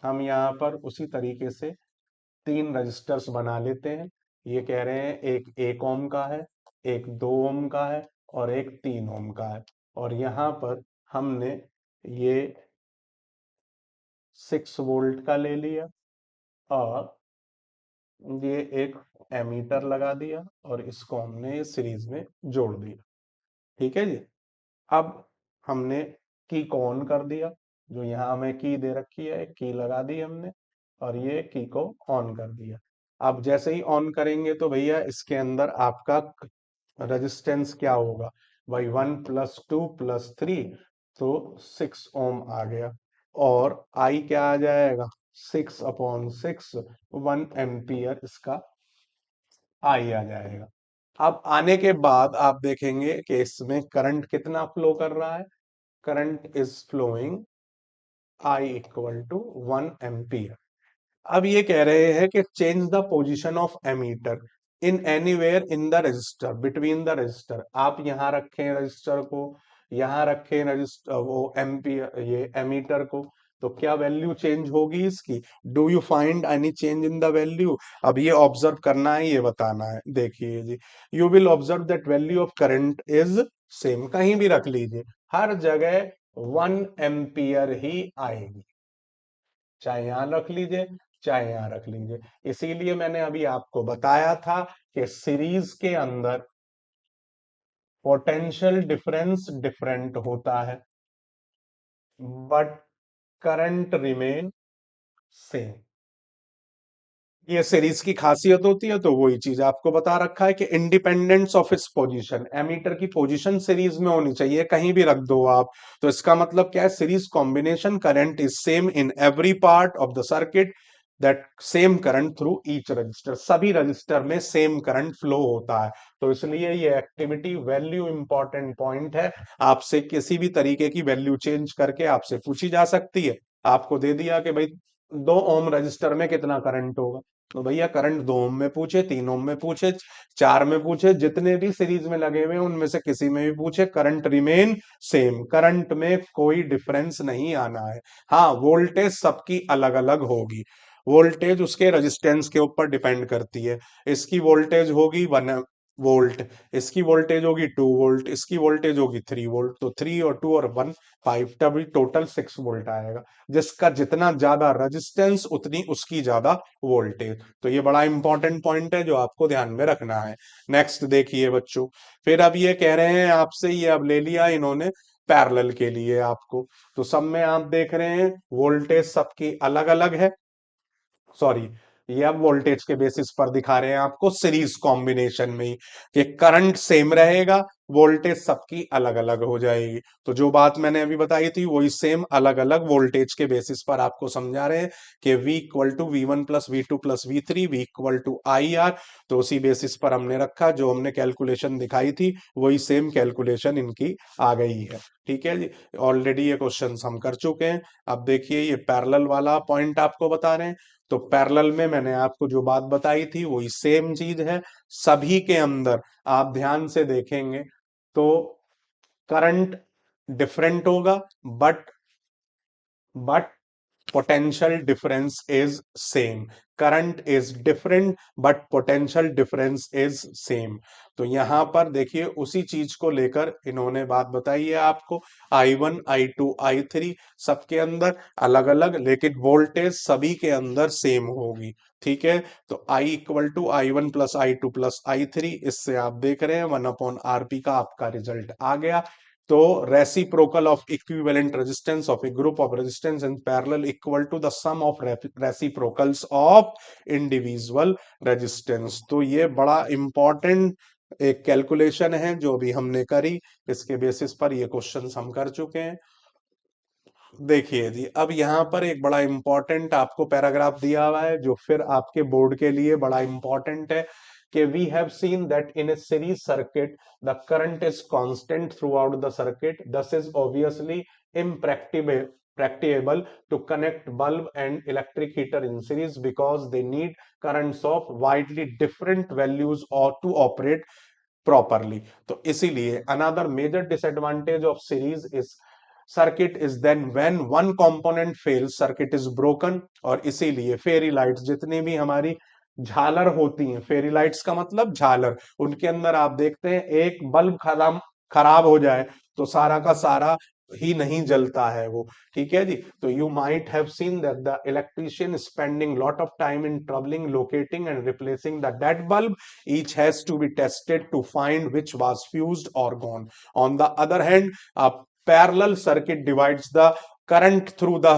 [SPEAKER 1] हम यहाँ पर उसी तरीके से 3 रजिस्टर्स बना लेते हैं। ये कह रहे हैं एक 1 ओम का है, एक 2 ओम का है, और एक 3 ओम का है, और यहाँ पर हमने ये 6 वोल्ट का ले लिया, और ये एक एमीटर लगा दिया, और इसको हमने सीरीज में जोड़ दिया। ठीक है जी। अब हमने की को ऑन कर दिया, जो यहाँ हमें की दे रखी है, की लगा दी हमने, और ये की को ऑन कर दिया। अब जैसे ही ऑन करेंगे तो भैया इसके अंदर आपका रेजिस्टेंस क्या होगा भाई, 1 + 2 + 3, तो 6 ओम आ गया, और आई क्या आ जाएगा, 6/6, 1 एम्पियर इसका आई आ जाएगा। अब आने के बाद आप देखेंगे कि इसमें करंट कितना फ्लो कर रहा है, current is flowing I = 1 ampere. अब ये कह रहे हैं कि change the position of ammeter in anywhere in the resistor, between the resistor, आप यहां रखें रजिस्टर को, यहां रखें रजिस्टर वो एम्पियर ये एमीटर को, तो क्या वैल्यू चेंज होगी इसकी, do you find any change in the value. अब ये ऑब्जर्व करना है, ये बताना है। देखिए जी, you will observe that value of current is same, कहीं भी रख लीजिए, हर जगह 1 एम्पियर ही आएगी, चाहे यहां रख लीजिए चाहे यहां रख लीजिए। इसीलिए मैंने अभी आपको बताया था कि सीरीज के अंदर पोटेंशियल डिफरेंस डिफरेंट होता है, बट करंट रिमेन सेम। ये सीरीज की खासियत होती है, तो वही चीज आपको बता रखा है कि independence of its position, ammeter की पोजीशन सीरीज में होनी चाहिए, कहीं भी रख दो आप। तो इसका मतलब क्या है, series combination current is same in every part of the circuit, that same current through each resistor, सभी रजिस्टर में सेम करंट फ्लो होता है। तो इसलिए ये एक्टिविटी वैल्यू इंपॉर्टेंट पॉइंट है, आपसे किसी भी तरीके की वैल्यू चेंज करके आपसे पूछी जा सकती है। आपको दे दिया कि भाई 2 ओम रजिस्टर में कितना करंट होगा, तो भैया करंट 2 ओम में पूछे, 3 ओम में पूछे, 4 में पूछे, जितने भी सीरीज में लगे हुए हैं उनमें से किसी में भी पूछे, करंट रिमेन सेम, करंट में कोई डिफरेंस नहीं आना है। हाँ, वोल्टेज सबकी अलग अलग होगी, वोल्टेज उसके रेजिस्टेंस के ऊपर डिपेंड करती है। इसकी वोल्टेज होगी 1 वोल्ट, इसकी वोल्टेज होगी 2 वोल्ट, इसकी वोल्टेज होगी 3 वोल्ट, तो 3 और 2 और 1 5, तभी टोटल 6 वोल्ट आएगा। जिसका जितना ज्यादा रेजिस्टेंस उतनी उसकी ज्यादा वोल्टेज। तो ये बड़ा इंपॉर्टेंट पॉइंट है जो आपको ध्यान में रखना है। नेक्स्ट देखिए बच्चों, फिर अब ये कह रहे हैं आपसे, ये अब ले लिया इन्होंने पैरेलल के लिए आपको, तो सब में आप देख रहे हैं वोल्टेज सबकी अलग अलग है, सॉरी ये अब वोल्टेज के बेसिस पर दिखा रहे हैं आपको सीरीज कॉम्बिनेशन में ही, कि करंट सेम रहेगा वोल्टेज सबकी अलग अलग हो जाएगी। तो जो बात मैंने अभी बताई थी वही सेम अलग अलग वोल्टेज के बेसिस पर आपको समझा रहे हैं कि V equal to V1 plus V2 plus V3 V equal to IR। तो उसी बेसिस पर हमने रखा, जो हमने कैलकुलेशन दिखाई थी वही सेम कैलकुलेशन इनकी आ गई है। ठीक है जी, ऑलरेडी ये क्वेश्चन हम कर चुके हैं। अब देखिए ये पैरेलल वाला पॉइंट आपको बता रहे हैं। तो पैरेलल में मैंने आपको जो बात बताई थी वही सेम चीज है। सभी के अंदर आप ध्यान से देखेंगे तो करंट डिफरेंट होगा, but potential difference is same। current is different but potential difference is same। तो यहां पर देखिए उसी चीज को लेकर इन्होंने बात बताई है आपको। I1 I2 I3 सबके अंदर अलग अलग, लेकिन वोल्टेज सभी के अंदर सेम होगी। ठीक है, तो I equal to I1 plus I2 plus I3, इससे आप देख रहे हैं 1/RP का आपका रिजल्ट आ गया। तो reciprocal of equivalent resistance of a group of resistance in parallel equal to the sum of reciprocals of individual resistance. तो ये बड़ा इंपॉर्टेंट एक कैलकुलेशन है जो भी हमने करी, इसके बेसिस पर ये क्वेश्चंस हम कर चुके हैं। देखिए जी, अब यहाँ पर एक बड़ा इंपॉर्टेंट आपको पैराग्राफ दिया हुआ है जो फिर आपके बोर्ड के लिए बड़ा इंपॉर्टेंट है कि we have seen that in a series circuit the current is constant throughout the circuit, this is obviously impracticable to connect bulb and electric heater in series because they need currents of widely different values or to operate properly। तो इसीलिए another major disadvantage of series is circuit is then when one component fails circuit is broken। और इसीलिए fairy lights जितनी भी हमारी झालर होती हैं, फेरी लाइट्स का मतलब झालर, उनके अंदर आप देखते हैं एक बल्ब खराब हो जाए तो सारा का सारा ही नहीं जलता है वो। ठीक है जी, तो you might have seen that the electrician spending lot of time in troubling locating and replacing the dead bulb, each has to be tested to find which was fused or gone। On the other hand, a parallel circuit divides the current through the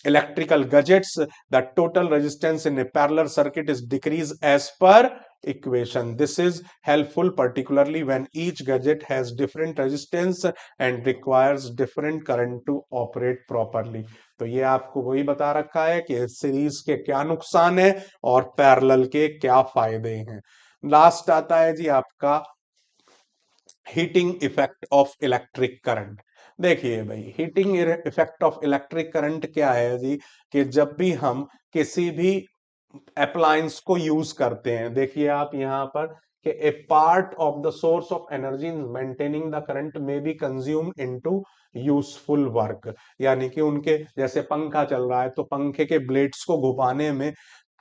[SPEAKER 1] electrical gadgets। The total resistance in a parallel circuit is decreased as per equation। This is helpful particularly when each gadget has different resistance and requires different current to operate properly। तो ये आपको वही बता रखा है कि series के क्या नुकसान है और पैरेलल के क्या फायदे हैं। लास्ट आता है जी आपका heating effect of electric current. देखिए भाई, heating effect of electric current क्या है जी, कि जब भी हम किसी भी अप्लायंस को यूज करते हैं, देखिए आप यहां पर कि a part of the source of energy maintaining the current may be consume into useful work. यानी कि उनके जैसे पंखा चल रहा है तो पंखे के ब्लेड्स को घुमाने में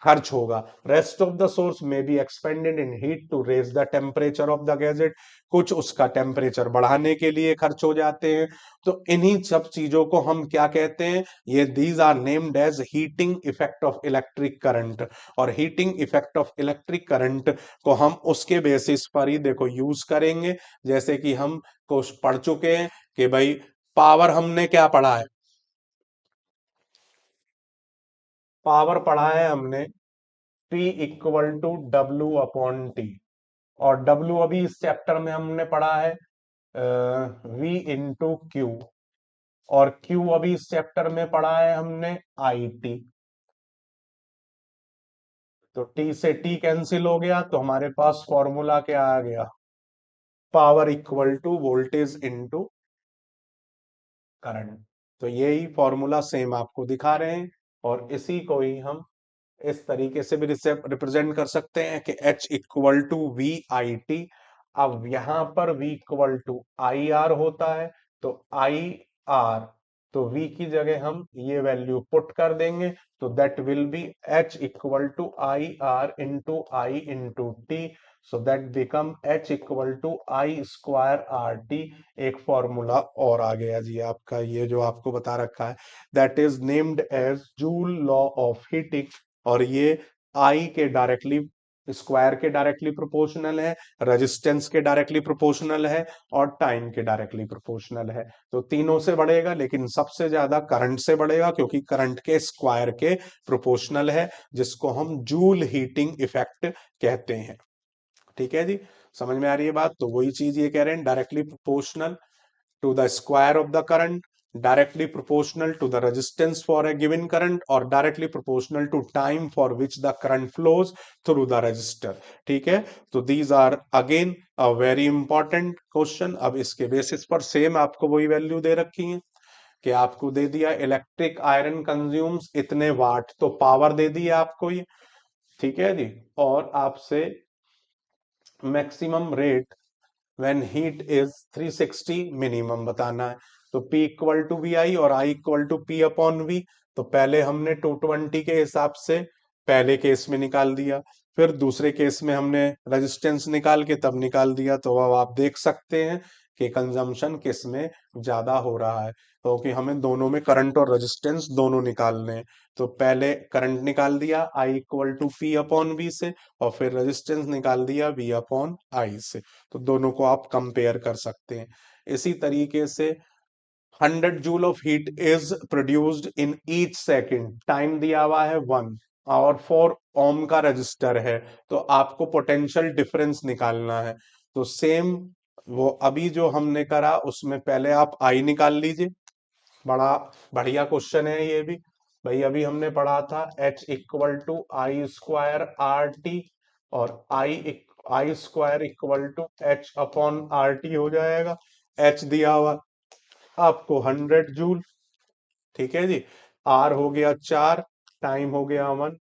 [SPEAKER 1] खर्च होगा। रेस्ट ऑफ द सोर्स में be expended in heat to raise the temperature of the gadget, कुछ उसका टेम्परेचर बढ़ाने के लिए खर्च हो जाते हैं। तो इन्हीं सब चीजों को हम क्या कहते हैं, ये these are named as heating effect of electric current. और heating effect of electric current को हम उसके बेसिस पर ही देखो यूज करेंगे, जैसे कि हम कुछ पढ़ चुके हैं कि भाई पावर हमने क्या पढ़ा है, पावर पढ़ा है हमने P इक्वल टू W/T। और W अभी इस चैप्टर में हमने पढ़ा है V इंटू क्यू। और Q अभी इस चैप्टर में पढ़ा है हमने IT। तो T से T कैंसिल हो गया तो हमारे पास फॉर्मूला क्या आ गया, power equal to voltage into current. तो यही फॉर्मूला सेम आपको दिखा रहे हैं और इसी को ही हम इस तरीके से भी रिप्रेजेंट कर सकते हैं कि H इक्वल टू VIT। अब यहां पर V इक्वल टू IR होता है, तो IR, तो V की जगह हम ये वैल्यू पुट कर देंगे, तो that will be H equal to IR into I into T। So that become H equal to I²RT। एक फॉर्मूला और आ गया जी आपका, ये जो आपको बता रखा है that is named as Joule law of heating. और ये आई के डायरेक्टली स्क्वायर के डायरेक्टली प्रोपोर्शनल है, रेजिस्टेंस के डायरेक्टली प्रोपोर्शनल है और टाइम के डायरेक्टली प्रोपोर्शनल है। तो तीनों से बढ़ेगा लेकिन सबसे ज्यादा करंट से बढ़ेगा क्योंकि करंट के स्क्वायर के प्रोपोर्शनल है, जिसको हम जूल हीटिंग इफेक्ट कहते हैं। ठीक है जी, समझ में आ रही है बात? तो वही चीज ये कह रहे हैं, directly proportional to the square of the current, directly proportional to the resistance for a given current, or directly proportional to time for which the current flows through the resistor. ठीक है, तो these are again a very important question. अब इसके basis पर same आपको वही value दे रखी है कि आपको दे दिया इलेक्ट्रिक आयरन कंज्यूम्स इतने वाट, तो पावर दे दी है आपको ये, ठीक है जी। और आपसे maximum rate when heat is 360 minimum बताना है। तो P equal to V I और I equal to P upon V. तो पहले हमने 220 के हिसाब से पहले केस में निकाल दिया, फिर दूसरे केस में हमने रेजिस्टेंस निकाल के तब निकाल दिया। तो अब आप देख सकते हैं कि कंजम्पशन किस में ज्यादा हो रहा है, क्योंकि हमें दोनों में करंट और रेजिस्टेंस दोनों निकालने हैं। तो पहले करंट निकाल दिया I equal to P upon V से, और फिर रेजिस्टेंस निकाल दिया V अपॉन आई से। तो दोनों को आप कंपेयर कर सकते हैं। इसी तरीके से 100 joule of heat is produced in each second, time दिया हुआ है 1, और 4 ओम का रजिस्टर है, तो आपको पोटेंशियल डिफरेंस निकालना है। तो सेम वो अभी जो हमने करा उसमें पहले आप आई निकाल लीजिए। बड़ा बढ़िया क्वेश्चन है ये भी भाई। अभी हमने पढ़ा था H equal to I square R T, और I square equal to H upon R T हो जाएगा। H दिया हुआ आपको 100 जूल, ठीक है जी। आर हो गया 4, टाइम हो गया 1,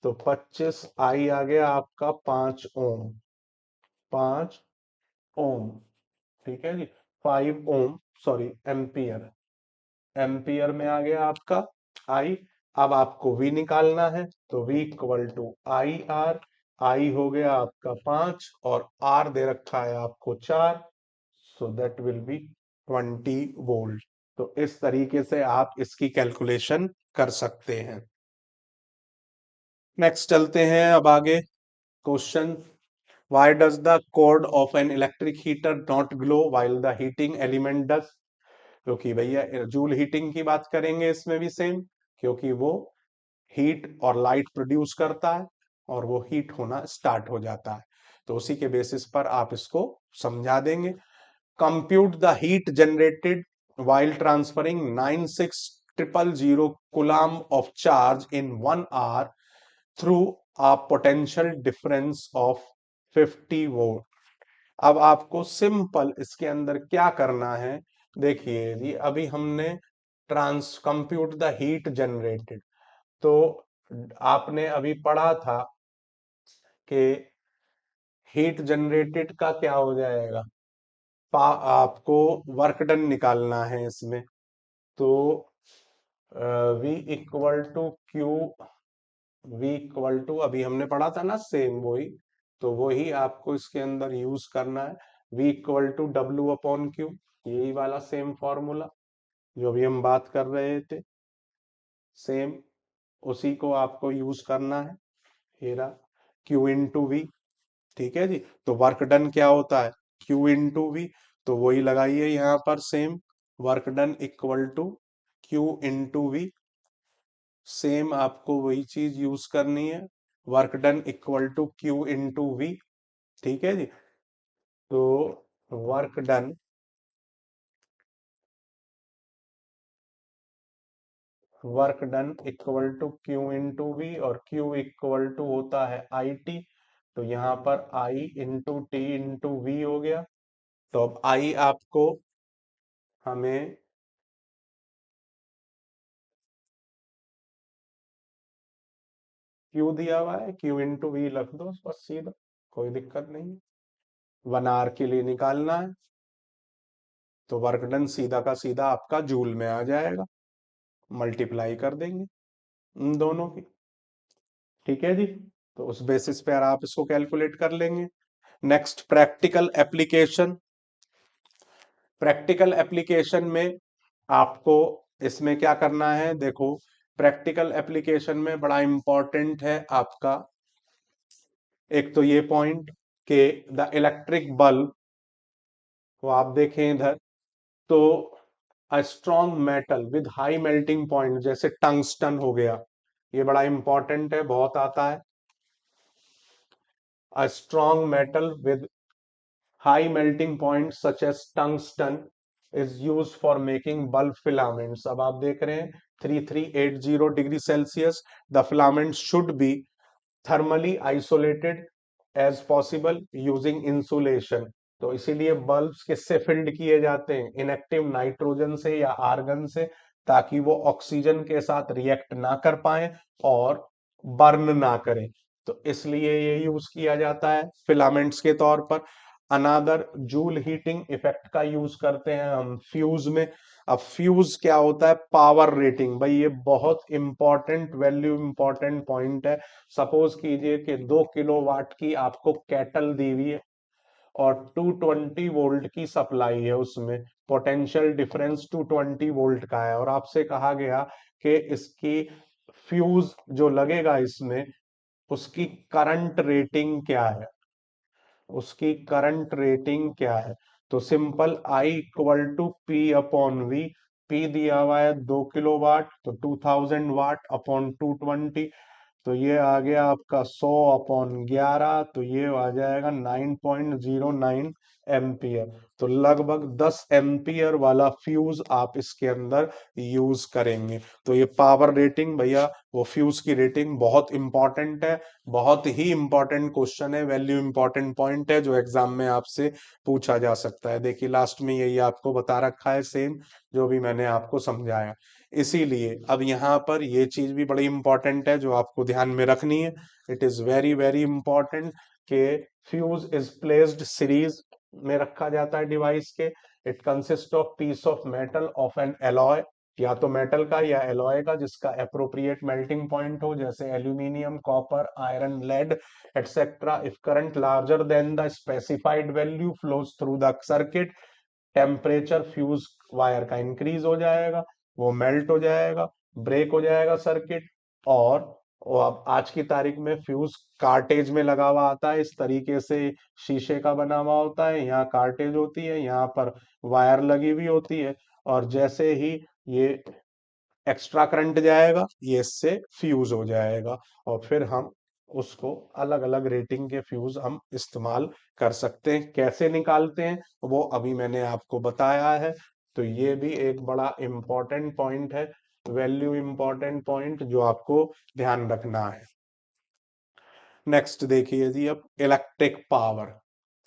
[SPEAKER 1] तो 25, आई आ गया आपका 5 ओम, 5 ओम, ठीक है जी। 5 ओम, सॉरी एम्पियर, एम्पियर में आ गया आपका आई। अब आपको V निकालना है, तो V equal to I R. I हो गया आपका 5 और R दे रखा है आपको 4, सो दैट विल बी 20 वोल्ट। तो इस तरीके से आप इसकी कैलकुलेशन कर सकते हैं। नेक्स्ट चलते हैं अब आगे। Question, why does the code of an electric heater not glow while the heating element does? क्योंकि भैया जूल हीटिंग की बात करेंगे इसमें भी सेम, क्योंकि वो हीट और लाइट प्रोड्यूस करता है और वो हीट होना स्टार्ट हो जाता है। तो उसी के बेसिस पर आप इसको समझा देंगे। Compute the heat generated while transferring 96,000 coulomb of charge in 1 hour through a potential difference of 50 volt. अब आपको सिंपल इसके अंदर क्या करना है, देखिए जी। अभी हमने trans compute the heat generated, तो आपने अभी पढ़ा था कि हीट जनरेटेड का क्या हो जाएगा, आपको वर्क डन निकालना है इसमें। तो V equal to Q, V equal to अभी हमने पढ़ा था ना सेम वही, तो वही आपको इसके अंदर यूज करना है। V equal to W upon Q, यही वाला सेम फॉर्मूला जो अभी हम बात कर रहे थे, सेम उसी को आपको यूज करना है। हेरा क्यू इंटू वी, ठीक है जी। तो वर्क डन क्या होता है, क्यू इंटू वी, तो वही लगाइए यहाँ पर same, work done equal to Q into V. Same आपको वही चीज यूज करनी है, work done equal to Q into V, ठीक है जी। तो work done, work done equal to Q into V, और क्यू इक्वल टू होता है आई टी। तो यहाँ पर I into T into V हो गया। तो अब आई आपको हमें क्यू दिया हुआ है, क्यू इंटू वी रख दो बस सीधा, कोई दिक्कत नहीं है। 1 आवर के लिए निकालना है, तो वर्क डन सीधा का सीधा आपका जूल में आ जाएगा, मल्टीप्लाई कर देंगे इन दोनों की, ठीक है जी। तो उस बेसिस पे आप इसको कैलकुलेट कर लेंगे। Next practical application. Practical application में आपको इसमें क्या करना है, देखो प्रैक्टिकल एप्लीकेशन में बड़ा इंपॉर्टेंट है आपका एक तो ये पॉइंट के द इलेक्ट्रिक बल्ब, वो आप देखें इधर, तो a strong metal with high melting point जैसे टंगस्टन हो गया, ये बड़ा इंपॉर्टेंट है, बहुत आता है। A strong metal with high melting point such as tungsten is use for making bulb filaments. अब आप देख रहे हैं 3380 degree Celsius, the filament should be thermally isolated as possible using insulation. तो इसीलिए बल्ब्स किससे फिल्ड किए जाते हैं, इनएक्टिव नाइट्रोजन से या आर्गन से, ताकि वो ऑक्सीजन के साथ रिएक्ट ना कर पाए और बर्न ना करें। तो इसलिए ये यूज किया जाता है फिलामेंट्स के तौर पर। अनादर जूल हीटिंग इफेक्ट का यूज करते हैं हम फ्यूज में। अब फ्यूज क्या होता है, पावर रेटिंग। भाई ये बहुत इंपॉर्टेंट वैल्यू इंपॉर्टेंट पॉइंट है। सपोज कीजिए कि 2 किलोवाट की आपको कैटल दी हुई है और 220 वोल्ट की सप्लाई है, उसमें पोटेंशियल डिफरेंस 220 वोल्ट का है, और आपसे कहा गया कि इसकी फ्यूज जो लगेगा इसमें, उसकी करंट रेटिंग क्या है, उसकी करंट रेटिंग क्या है। तो simple I equal to P upon V. P दिया हुआ है 2 किलोवाट, तो 2000 वाट अपॉन 220, तो ये आ गया आपका 100/11, तो ये आ जाएगा 9.09 एम्पियर। तो लगभग 10 एम्पियर वाला फ्यूज आप इसके अंदर यूज करेंगे। तो ये पावर रेटिंग भैया, वो फ्यूज की रेटिंग बहुत इंपॉर्टेंट है, बहुत ही इंपॉर्टेंट क्वेश्चन है, वैल्यू इंपॉर्टेंट पॉइंट है जो एग्जाम में आपसे पूछा जा सकता है। देखिए लास्ट में यही आपको बता रखा है, सेम जो भी मैंने आपको समझाया। इसीलिए अब यहाँ पर ये चीज भी बड़ी इंपॉर्टेंट है जो आपको ध्यान में रखनी है। It is very very important कि फ्यूज इज प्लेस्ड सीरीज में रखा जाता है डिवाइस के। It consist of peace of metal of N alloy, या तो मेटल का या एलॉय का, जिसका अप्रोप्रिएट मेल्टिंग पॉइंट हो, जैसे aluminium, copper, iron, lead etcetera. If current larger than the specified value flows through the circuit, temperature fuse wire का increase हो जाएगा, वो मेल्ट हो जाएगा, ब्रेक हो जाएगा सर्किट। और वो अब आज की तारीख में फ्यूज कार्टेज में लगा हुआ आता है, इस तरीके से शीशे का बना हुआ होता है, यहाँ कार्टेज होती है, यहाँ पर वायर लगी हुई होती है, और जैसे ही ये एक्स्ट्रा करंट जाएगा ये इससे फ्यूज हो जाएगा, और फिर हम उसको अलग अलग रेटिंग के फ्यूज हम इस्तेमाल कर सकते हैं। कैसे निकालते हैं वो अभी मैंने आपको बताया है। तो ये भी एक बड़ा इंपॉर्टेंट पॉइंट है, वैल्यू इंपॉर्टेंट पॉइंट जो आपको ध्यान रखना है। नेक्स्ट देखिए जी, अब इलेक्ट्रिक पावर।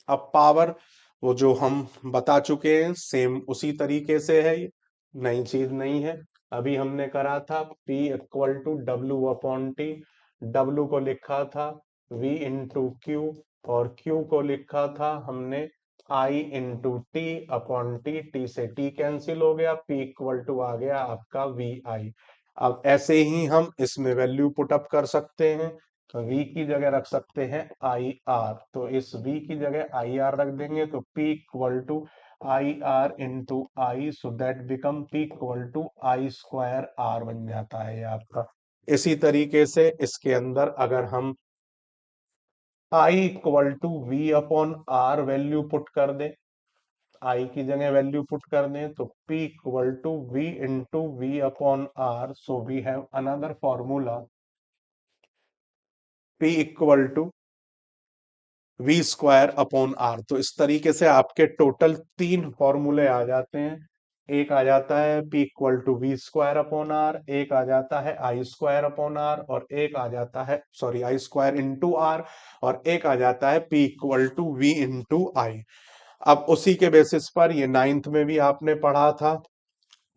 [SPEAKER 1] अब पावर वो जो हम बता चुके हैं सेम उसी तरीके से है, ये नई चीज नहीं है। अभी हमने करा था P equal to W/T। W को लिखा था V इंटू क्यू, और Q को लिखा था हमने I इंटू T/T। T से T कैंसिल हो गया, P इक्वल टू आ गया आपका VI। अब ऐसे ही हम इसमें वैल्यू पुट अप कर सकते हैं। तो V की जगह रख सकते हैं IR, तो इस V की जगह IR रख देंगे, तो P equal to IR into I, so that become P equal to I²R बन जाता है ये आपका। इसी तरीके से इसके अंदर अगर हम I equal to V/R value put कर दें, आई की जगह वैल्यू पुट कर दें, तो P equal to V into V/R, so we have another formula P equal to V²/R। तो इस तरीके से आपके टोटल 3 फॉर्मूले आ जाते हैं। एक आ जाता है P इक्वल टू V²/R, एक आ जाता है I²/R, और एक आ जाता है सॉरी I² इंटू R, और एक आ जाता है P equal to V into I। अब उसी के बेसिस पर ये 9th में भी आपने पढ़ा था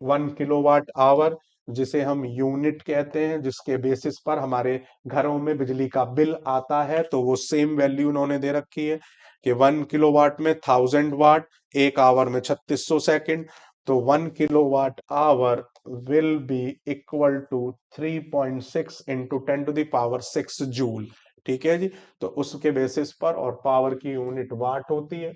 [SPEAKER 1] 1 किलोवाट आवर, जिसे हम यूनिट कहते हैं, जिसके बेसिस पर हमारे घरों में बिजली का बिल आता है। तो वो सेम वैल्यू उन्होंने दे रखी है कि 1 किलोवाट में 1000 वाट, 1 आवर में 3600 सेकेंड। तो 1 kilowatt hour will be equal to 3.6 into 10⁶ ठीक है जी। तो उसके बेसिस पर, और पावर की यूनिट वाट होती है,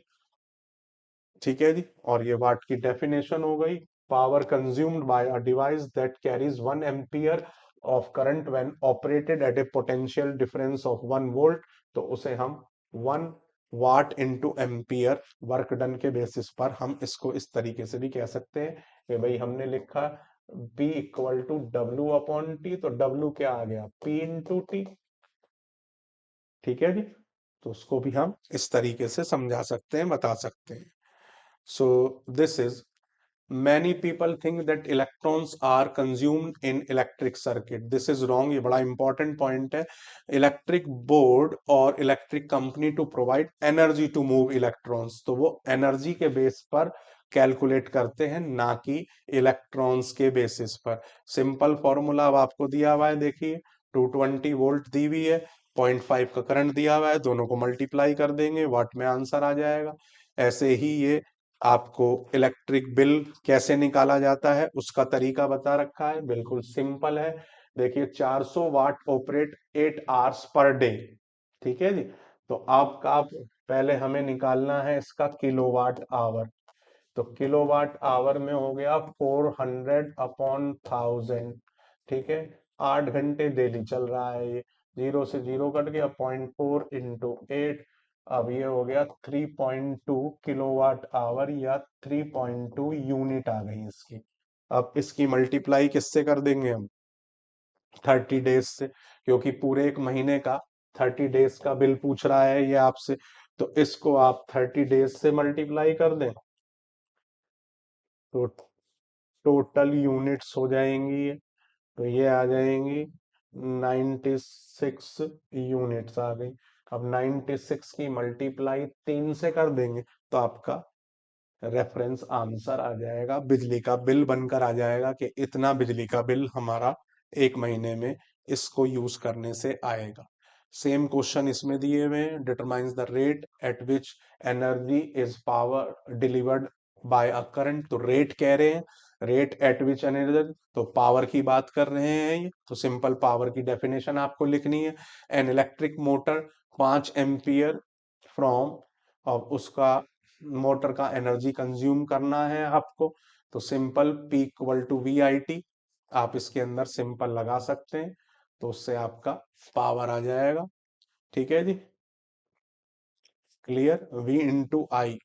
[SPEAKER 1] ठीक है जी। और ये वाट की डेफिनेशन हो गई, power consumed by a device that carries 1 ampere of current when operated at A potential difference of 1 volt. तो उसे हम 1 वाट इंटू एम्पियर वर्क डन के बेसिस पर हम इसको इस तरीके से भी कह सकते हैं कि भाई हमने लिखा P इक्वल टू W/T, तो W क्या आ गया P इंटू T, ठीक है जी। तो उसको भी हम इस तरीके से समझा सकते हैं, बता सकते हैं। So this is many people think that electrons are consumed in electric circuit. This is wrong. ये बड़ा important point है। इलेक्ट्रिक बोर्ड और electric company to provide energy to move electrons, तो वो एनर्जी के बेस पर कैलकुलेट करते हैं, ना कि इलेक्ट्रॉन्स के बेसिस पर। सिंपल फॉर्मूला अब आपको दिया हुआ है, देखिए 220 वोल्ट दी हुई है, 0.5 का करंट दिया हुआ है, दोनों को मल्टीप्लाई कर देंगे, वाट में आंसर आ जाएगा। ऐसे ही ये आपको इलेक्ट्रिक बिल कैसे निकाला जाता है उसका तरीका बता रखा है, बिल्कुल सिंपल है। देखिए 400 वाट ऑपरेट 8 आवर्स पर डे, ठीक है जी। तो आपका पहले हमें निकालना है इसका किलोवाट आवर। तो किलोवाट आवर में हो गया 400 अपॉन 1000, ठीक है। 8 घंटे डेली चल रहा है ये, जीरो से जीरो कट गया, 0.4 इंटू 8, अब ये हो गया 3.2 किलोवाट आवर या 3.2 यूनिट आ गई इसकी। अब इसकी मल्टीप्लाई किससे कर देंगे हम? 30 डेज से, क्योंकि पूरे एक महीने का 30 डेज का बिल पूछ रहा है ये आपसे। तो इसको आप 30 डेज से मल्टीप्लाई कर दें तो टोटल यूनिट्स हो जाएंगी ये। तो ये आ जाएंगी 96 यूनिट्स आ गई। अब 96 की मल्टीप्लाई 3 से कर देंगे तो आपका रेफरेंस आंसर आ जाएगा, बिजली का बिल बनकर आ जाएगा कि इतना बिजली का बिल हमारा एक महीने में इसको यूज करने से आएगा। सेम क्वेश्चन इसमें दिए हुए हैं, determines the rate at which energy is power delivered by a current. तो रेट कह रहे हैं, रेट एट विच एनर्जी, तो पावर की बात कर रहे हैं ये, तो सिंपल पावर की डेफिनेशन आपको लिखनी है। An electric motor 5 ampere from, और उसका मोटर का एनर्जी कंज्यूम करना है आपको, तो simple P equal to VIT आप इसके अंदर सिंपल लगा सकते हैं, तो उससे आपका पावर आ जाएगा, ठीक है जी। क्लियर? V इंटू आई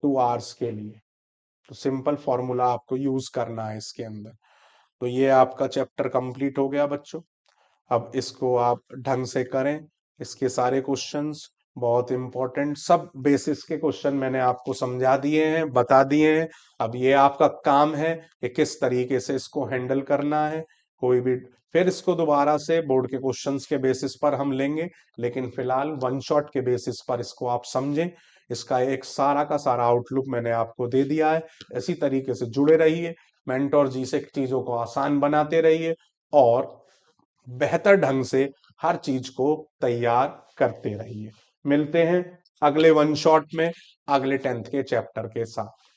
[SPEAKER 1] 2 आवर्स के लिए, तो सिंपल फॉर्मूला आपको यूज करना है इसके अंदर। तो ये आपका चैप्टर कंप्लीट हो गया बच्चों। अब इसको आप ढंग से करें, इसके सारे क्वेश्चंस बहुत इंपॉर्टेंट, सब बेसिस के क्वेश्चन मैंने आपको समझा दिए हैं, बता दिए हैं। अब ये आपका काम है कि किस तरीके से इसको हैंडल करना है। कोई भी फिर इसको दोबारा से बोर्ड के क्वेश्चंस के बेसिस पर हम लेंगे, लेकिन फिलहाल वन शॉट के बेसिस पर इसको आप समझें। इसका एक सारा का सारा आउटलुक मैंने आपको दे दिया है। इसी तरीके से जुड़े रहिए, मेंटोर जी से चीजों को आसान बनाते रहिए और बेहतर ढंग से हर चीज को तैयार करते रहिए। मिलते हैं अगले वन शॉट में, अगले 10th के चैप्टर के साथ।